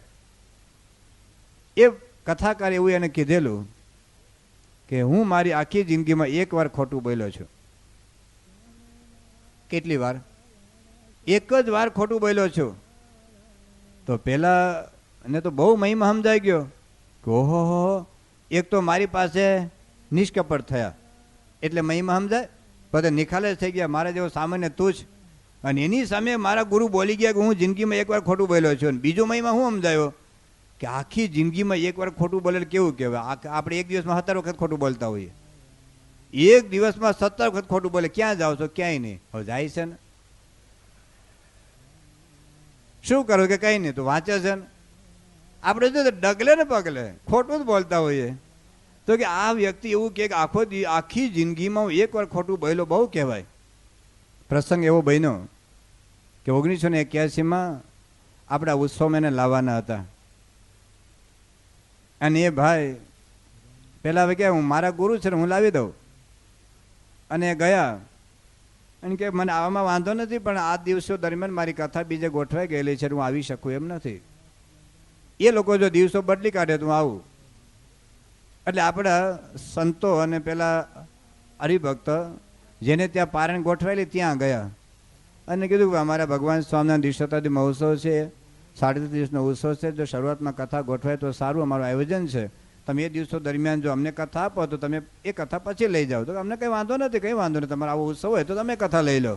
એ કથાકાર એવું એને કીધેલું કે હું મારી આખી જિંદગીમાં એકવાર ખોટું બોલ્યો છું. કેટલી વાર? એક જ વાર ખોટું બોલ્યો છું. તો પેલા ને તો બહુ મહિમા સમજાઈ ગયો કે ઓહો, એક તો મારી પાસે નિષ્કપટ થયા એટલે મહિમા સમજાય, પછી નિખાલસ થઈ ગયા મારા જેવો સામાન્ય તું જ, અને એની સામે મારા ગુરુ બોલી ગયા કે હું જિંદગીમાં એકવાર ખોટું બોલ્યો છું. અને બીજો મહિમા શું સમજાયો કે આખી જિંદગીમાં એકવાર ખોટું બોલે કેવું કહેવાય? આપણે એક દિવસમાં 17 વખત ખોટું બોલતા હોઈએ, એક દિવસમાં 17 વખત ખોટું બોલે. ક્યાં જાઓ છો? ક્યાંય નહીં. હવે જાય છે ને શું કરું કે કઈ નહીં, તું વાંચે છે ને. આપણે જો ડગલે ને પગલે ખોટું જ બોલતા હોઈએ. તો કે આ વ્યક્તિ એવું કે આખી જિંદગીમાં હું એકવાર ખોટું બોલ્યો બહુ કહેવાય. પ્રસંગ એવો બન્યો કે 1981માં આપણા ઉત્સવમાં એને લાવવાના હતા, અને એ ભાઈ પેલા હવે કે હું મારા ગુરુ છે હું લાવી દઉં, અને ગયા અને કે મને આવવામાં વાંધો નથી, પણ આ દિવસો દરમિયાન મારી કથા બીજે ગોઠવાઈ ગયેલી છે, હું આવી શકું એમ નથી. એ લોકો જો દિવસો બદલી કાઢે તો હું આવું. એટલે આપણા સંતો અને પેલા હરિભક્ત જેને ત્યાં પારણ ગોઠવાયેલી ત્યાં ગયા અને કીધું કે અમારા ભગવાન સ્વામિનારાયણ દ્વિશતાબ્દી મહોત્સવ છે, 37 દિવસનો ઉત્સવ છે, જો શરૂઆતમાં કથા ગોઠવાય તો સારું, અમારું આયોજન છે, તમે એ દિવસો દરમિયાન જો અમને કથા આપો તો તમે એ કથા પછી લઈ જાઓ. તો અમને કંઈ વાંધો નથી, કંઈ વાંધો નહીં, તમારો આવો ઉત્સવ હોય તો તમે કથા લઈ લો.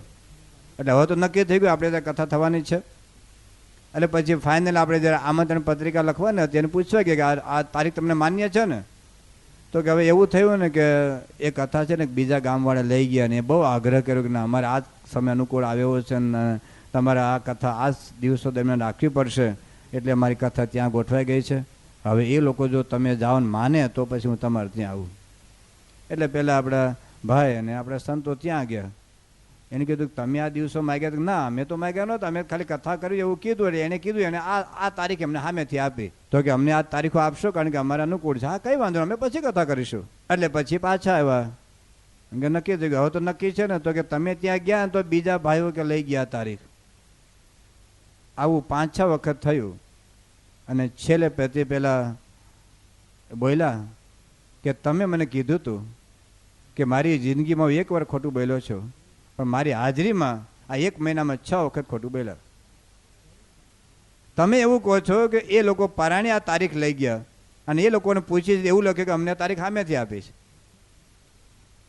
એટલે હવે તો નક્કી થઈ ગયું આપણે ત્યાં કથા થવાની છે. એટલે પછી ફાઇનલ આપણે જ્યારે આમંત્રણ પત્રિકા લખવાની હતી એને પૂછવા કે આ તારીખ તમને માન્ય છે ને? તો કે હવે એવું થયું ને કે એ કથા છે ને બીજા ગામવાળા લઈ ગયા ને એ બહુ આગ્રહ કર્યો કે ના અમારે આ સમય અનુકૂળ આવ્યો છે ને તમારે આ કથા આ દિવસો દરમિયાન રાખવી પડશે, એટલે અમારી કથા ત્યાં ગોઠવાઈ ગઈ છે. હવે એ લોકો જો તમે જાઓ ને માને તો પછી હું તમારે ત્યાં આવું. એટલે પહેલાં આપણા ભાઈ અને આપણા સંતો ત્યાં ગયા. એને કીધું કે તમે આ દિવસો માગ્યા? ના, અમે તો માગ્યા નહોતા, અમે ખાલી કથા કરી એવું કીધું. એટલે એને કીધું એને આ તારીખ એમને સામેથી આપી. તો કે અમને આ તારીખો આપશો કારણ કે અમારા અનુકૂળ છે. હા, કંઈ વાંધો નહીં, અમે પછી કથા કરીશું. એટલે પછી પાછા આવ્યા કે નક્કી થઈ ગયું. હવે તો નક્કી છે ને? તો કે તમે ત્યાં ગયા તો બીજા ભાઈઓ કે લઈ ગયા તારીખ. આવું 5-6 વખત થયું. અને છેલ્લે પહેલાં બોલ્યા કે તમે મને કીધું હતું કે મારી જિંદગીમાં હું એકવાર ખોટું બોલ્યો છું, પણ મારી હાજરીમાં આ 1 મહિનામાં 6 વખત ખોટું બોલ્યા. તમે એવું કહો છો કે એ લોકો પરાણે આ તારીખ લઈ ગયા અને એ લોકોને પૂછી એવું લખ્યું કે અમને તારીખ સામેથી આપી છે.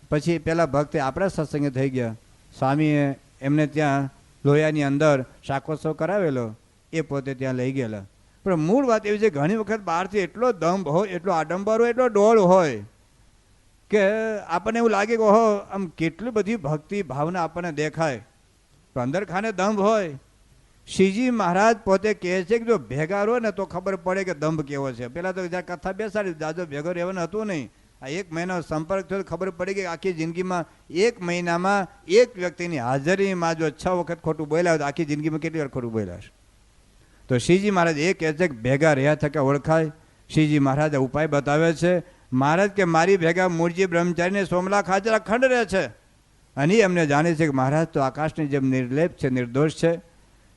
પછી પેલા ભક્તે આપણા સત્સંગે થઈ ગયા. સ્વામીએ એમને ત્યાં લોયાની અંદર શાકોત્સવ કરાવેલો, એ પોતે ત્યાં લઈ ગયેલા. પણ મૂળ વાત એવી છે ઘણી વખત બહારથી એટલો દંભ હોય, એટલો આડંબર હોય, એટલો ડોળ હોય કે આપણને એવું લાગે કે ઓહો આમ કેટલી બધી ભક્તિ ભાવના આપણને દેખાય, પણ અંદર ખાને દંભ હોય. શ્રીજી મહારાજ પોતે કહે છે કે જો ભેગા રહો ને તો ખબર પડે કે દંભ કેવો છે. પહેલાં તો જ્યાં કથા બેસાડી જાજો ભેગો રહેવાનું હતું નહીં. આ 1 મહિનો સંપર્ક થયો ખબર પડી કે આખી જિંદગીમાં 1 મહિનામાં એક વ્યક્તિની હાજરીમાં જો 6 વખત ખોટું બોલ્યા હોય તો આખી જિંદગીમાં કેટલી વાર ખોટું બોલ્યા છે? તો શ્રીજી મહારાજ એ કહે છે કે ભેગા રહ્યા થકા ઓળખાય. શ્રીજી મહારાજ ઉપાય બતાવે છે. મહારાજ કે મારી ભેગા મૂળજી બ્રહ્મચારીને સોમલા ખાચર અખંડ રહે છે, અને એમને જાણે છે કે મહારાજ તો આકાશની જેમ નિર્લેપ છે, નિર્દોષ છે.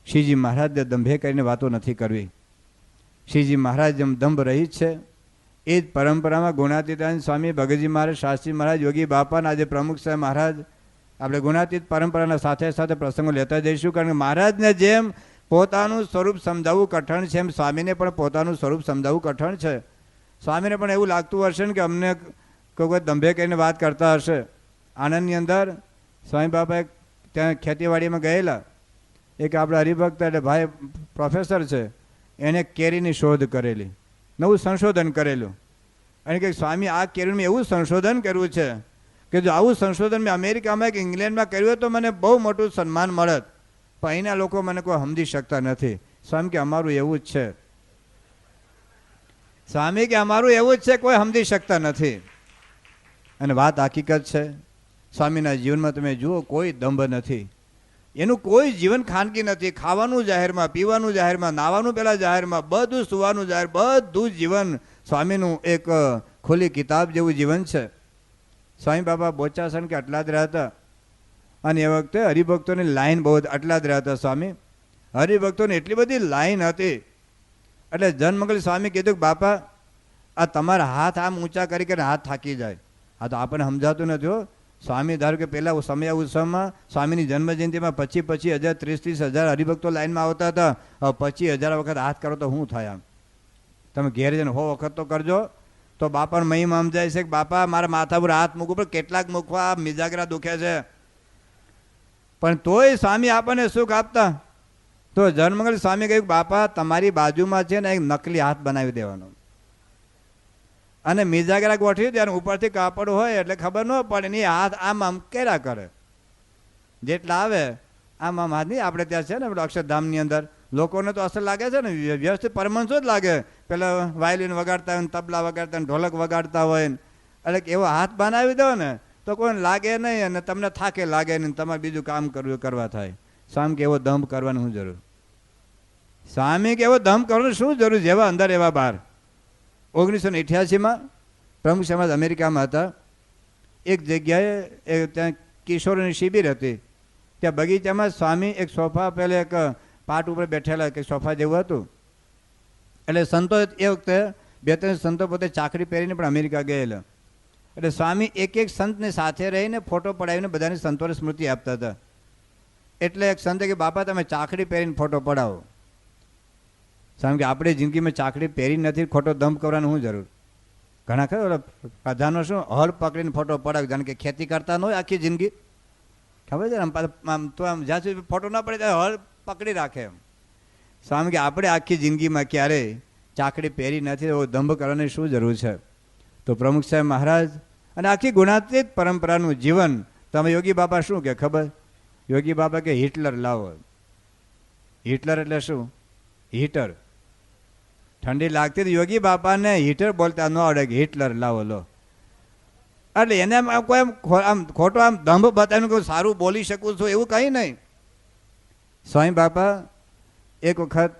શ્રીજી મહારાજને દંભે કરીને વાતો નથી કરવી. શ્રીજી મહારાજ જેમ દંભ રહી છે એ જ પરંપરામાં ગુણાતીતાનંદ સ્વામી, ભગતજી મહારાજ, શાસ્ત્રી મહારાજ, યોગી બાપાના આજે પ્રમુખ સાહેબ મહારાજ, આપણે ગુણાતીત પરંપરાના સાથે સાથે પ્રસંગો લેતા જઈશું. કારણ કે મહારાજને જેમ પોતાનું સ્વરૂપ સમજાવવું કઠણ છે એમ સ્વામીને પણ પોતાનું સ્વરૂપ સમજાવવું કઠણ છે. સ્વામીને પણ એવું લાગતું હશે ને કે અમને કોઈ દંભે કહીને વાત કરતા હશે, આણંદની અંદર સ્વામી બાબા ત્યાં ખેતીવાડીમાં ગયેલા. એક આપણા હરિભક્ત એટલે ભાઈ પ્રોફેસર છે, એને કેરીની શોધ કરેલી, નવું સંશોધન કરેલું. અને કે સ્વામી આ કેરીનું એવું સંશોધન કર્યું છે કે જો આવું સંશોધન મેં અમેરિકામાં કે ઇંગ્લેન્ડમાં કર્યું હોય તો મને બહુ મોટું સન્માન મળત, પણ અહીંના લોકો મને કોઈ સમજી શકતા નથી. સ્વામી કે અમારું એવું જ છે. સ્વામી કે અમારું એવું જ છે, કોઈ સમજી શકતા નથી. અને વાત હકીકત છે. સ્વામીના જીવનમાં તમે જુઓ, કોઈ દંભ નથી, એનું કોઈ જીવન ખાનગી નથી. ખાવાનું જાહેરમાં, પીવાનું જાહેરમાં, નાવાનું પહેલાં જાહેરમાં, બધું સુવાનું જાહેર, બધું જીવન સ્વામીનું એક ખુલ્લી કિતાબ જેવું જીવન છે. સ્વામી બાબા બોચાસણ કે આટલા જ રહેતા, અને એ વખતે હરિભક્તોની લાઈન બહુ આટલા જ રહેતા. સ્વામી હરિભક્તોની એટલી બધી લાઈન હતી. એટલે જનમંગલ સ્વામી કીધું કે બાપા આ તમારા હાથ આમ ઊંચા કરી કરીને હાથ થાકી જાય. આ તો આપણને સમજાતું નથી હો. સ્વામી ધારો કે પહેલાં સમય ઉત્સવમાં સ્વામીની જન્મજયંતિમાં 25,000 30,000 હરિભક્તો લાઈનમાં આવતા હતા. હવે 25,000 વખત હાથ કરો તો શું થાય? આમ તમે ઘેર જઈને 100 વખત તો કરજો તો બાપાને મહિમા સમજાય છે કે બાપા મારા માથા પર હાથ મૂકવું, પણ કેટલાક મૂકવા, મિજાગરા દુખે છે. પણ તોય સ્વામી આપણને સુખ આપતા. તો જનમંગલ સ્વામી કહ્યું બાપા તમારી બાજુમાં છે ને એક નકલી હાથ બનાવી દેવાનો, અને મિજાગરા ગોઠવી દે, ઉપરથી કાપડ હોય એટલે ખબર ન પડે. ને હાથ આમ આમ કર્યા કરે, જેટલા આવે આમ આમ હાથ. નહીં આપણે ત્યાં છે ને અક્ષરધામની અંદર લોકોને તો અસર લાગે છે ને, વ્યવસ્થિત પરમંશો જ લાગે. પેલા વાયલિન વગાડતા હોય, તબલા વગાડતા હોય, ઢોલક વગાડતા હોય, એટલે એવો હાથ બનાવી દો ને તો કોઈને લાગે નહીં, અને તમને થાકે લાગે નહીં, તમારે બીજું કામ કરવું કરવા થાય. સ્વામી કે એવો દંભ કરવાની શું જરૂર? સ્વામી કે એવો દંભ કરવાની શું જરૂર? જેવા અંદર એવા બહાર. 1988માં પ્રમુખ સમાજ અમેરિકામાં હતા. એક જગ્યાએ ત્યાં કિશોરની શિબિર હતી. ત્યાં બગીચામાં સ્વામી એક સોફા પહેલે એક પાટ ઉપર બેઠેલા, કે સોફા જેવું હતું. એટલે સંતો એ વખતે 2-3 સંતો પોતે ચાકરી પહેરીને પણ અમેરિકા ગયેલા. એટલે સ્વામી એક સંતને સાથે રહીને ફોટો પડાવીને બધાની સંતોને સ્મૃતિ આપતા હતા. એટલે એક સંતે કે બાપા તમે ચાકડી પહેરીને ફોટો પડાવો. સ્વામી કે આપણે જિંદગીમાં ચાકડી પહેરી નથી, ખોટો દંભ કરવાનો શું જરૂર? ઘણા ખરા પ્રધાનો શું હળ પકડીને ફોટો પડાવે, જાણે કે ખેતી કરતા ન હોય આખી જિંદગી, ખબર છે આમ તો આમ જ્યાં સુધી ફોટો ના પડે ત્યાં હળ પકડી રાખે એમ. સ્વામી કે આપણે આખી જિંદગીમાં ક્યારેય ચાકડી પહેરી નથી, એવો દંભ કરવાની શું જરૂર છે? તો પ્રમુખ સાહેબ મહારાજ અને આખી ગુણાતીત પરંપરાનું જીવન. તમે યોગી બાબા શું કે ખબર? યોગી બાબા કે હિટલર લાવો. હિટલર એટલે શું? હીટર. ઠંડી લાગતી તો યોગી બાપાને હીટર બોલતા ન આવડે કે હિટલર લાવો લો. એટલે એને કોઈ આમ ખોટો આમ દંભ બતાવીને કોઈ સારું બોલી શકું છું એવું કંઈ નહીં. સ્વામી બાપા એક વખત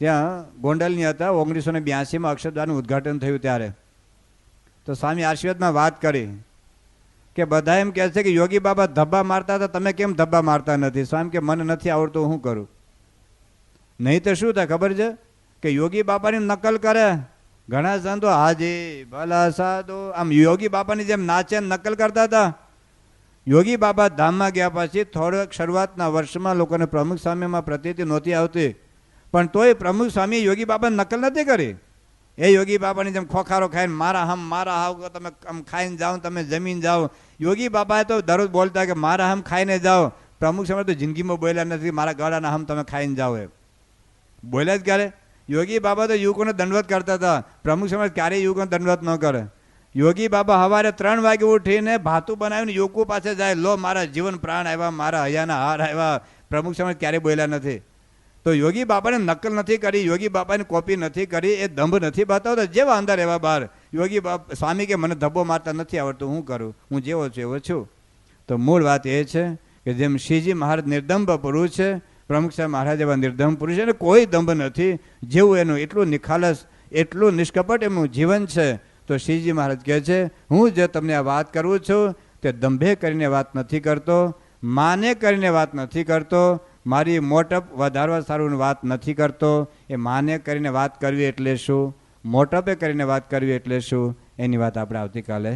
ત્યાં ગોંડલની હતા, 1982માં અક્ષરધામનું ઉદ્ઘાટન થયું ત્યારે. તો સ્વામી આશીર્વાદમાં વાત કરી કે બધા એમ કહે છે કે યોગી બાબા ધબ્બા મારતા હતા, તમે કેમ ધબ્બા મારતા નથી? સ્વામી કે મને નથી આવડતું, હું કરું? નહીં તો શું થાય ખબર છે કે યોગી બાપાની નકલ કરે. ઘણા સંતો હાજી ભલા સાધુ આમ યોગી બાપાની જેમ નાચે નકલ કરતા હતા. યોગી બાબા ધામમાં ગયા પછી થોડોક શરૂઆતના વર્ષમાં લોકોને પ્રમુખ સ્વામીમાં પ્રતીતિ નહોતી આવતી, પણ તોય પ્રમુખ સ્વામી યોગી બાપાની નકલ નથી કરી. એ યોગી બાપાની જેમ ખોખારો ખાઈને મારા હમ મારા હાવ તમે આમ ખાઈને જાઓ, તમે જમીન જાઓ. યોગી બાપાએ તો દરરોજ બોલતા કે મારા હમ ખાઈને જાઓ. પ્રમુખ સ્વામી તો જિંદગીમાં બોલ્યા નથી મારા ગળાના હમ તમે ખાઈને જાઓ, એમ બોલ્યા જ ક્યારે? યોગી બાબા તો યુવકોને દંડવત કરતા હતા. પ્રમુખ સમાજ ક્યારેય યુવકોને દંડવત ન કરે. યોગી બાબા સવારે 3 વાગે ઉઠીને ભાતું બનાવીને યુવકો પાસે જાય, લો મારા જીવન પ્રાણ આવ્યા, મારા હૈયાના હાર આવ્યા. પ્રમુખ સમાજ ક્યારેય બોલ્યા નથી. તો યોગી બાપાને નકલ નથી કરી, યોગી બાપાની કોપી નથી કરી, એ દંભ નથી બતાવતા. જેવા અંદર એવા બહાર. યોગી બાપા સ્વામી કે મને ધબ્બો મારતા નથી આવડતું, હું કરું? હું જેવો છું એવો છું. તો મૂળ વાત એ છે કે જેમ શ્રીજી મહારાજ નિર્દંભ પુરુષ છે, પ્રમુખ સાહેબ મહારાજ એવા નિર્દંભ પુરુષ છે, અને કોઈ દંભ નથી. જેવું એનું એટલું નિખાલસ, એટલું નિષ્કપટ એમનું જીવન છે. તો શ્રીજી મહારાજ કહે છે હું જે તમને આ વાત કરું છું તે દંભે કરીને વાત નથી કરતો, માને કરીને વાત નથી કરતો, મારી મોટપ વધારવા સારું વાત નથી કરતો. એ માને કરીને વાત કરવી એટલે શું, મોટપે કરીને વાત કરવી એટલે શું, એની વાત આપણે આવતીકાલે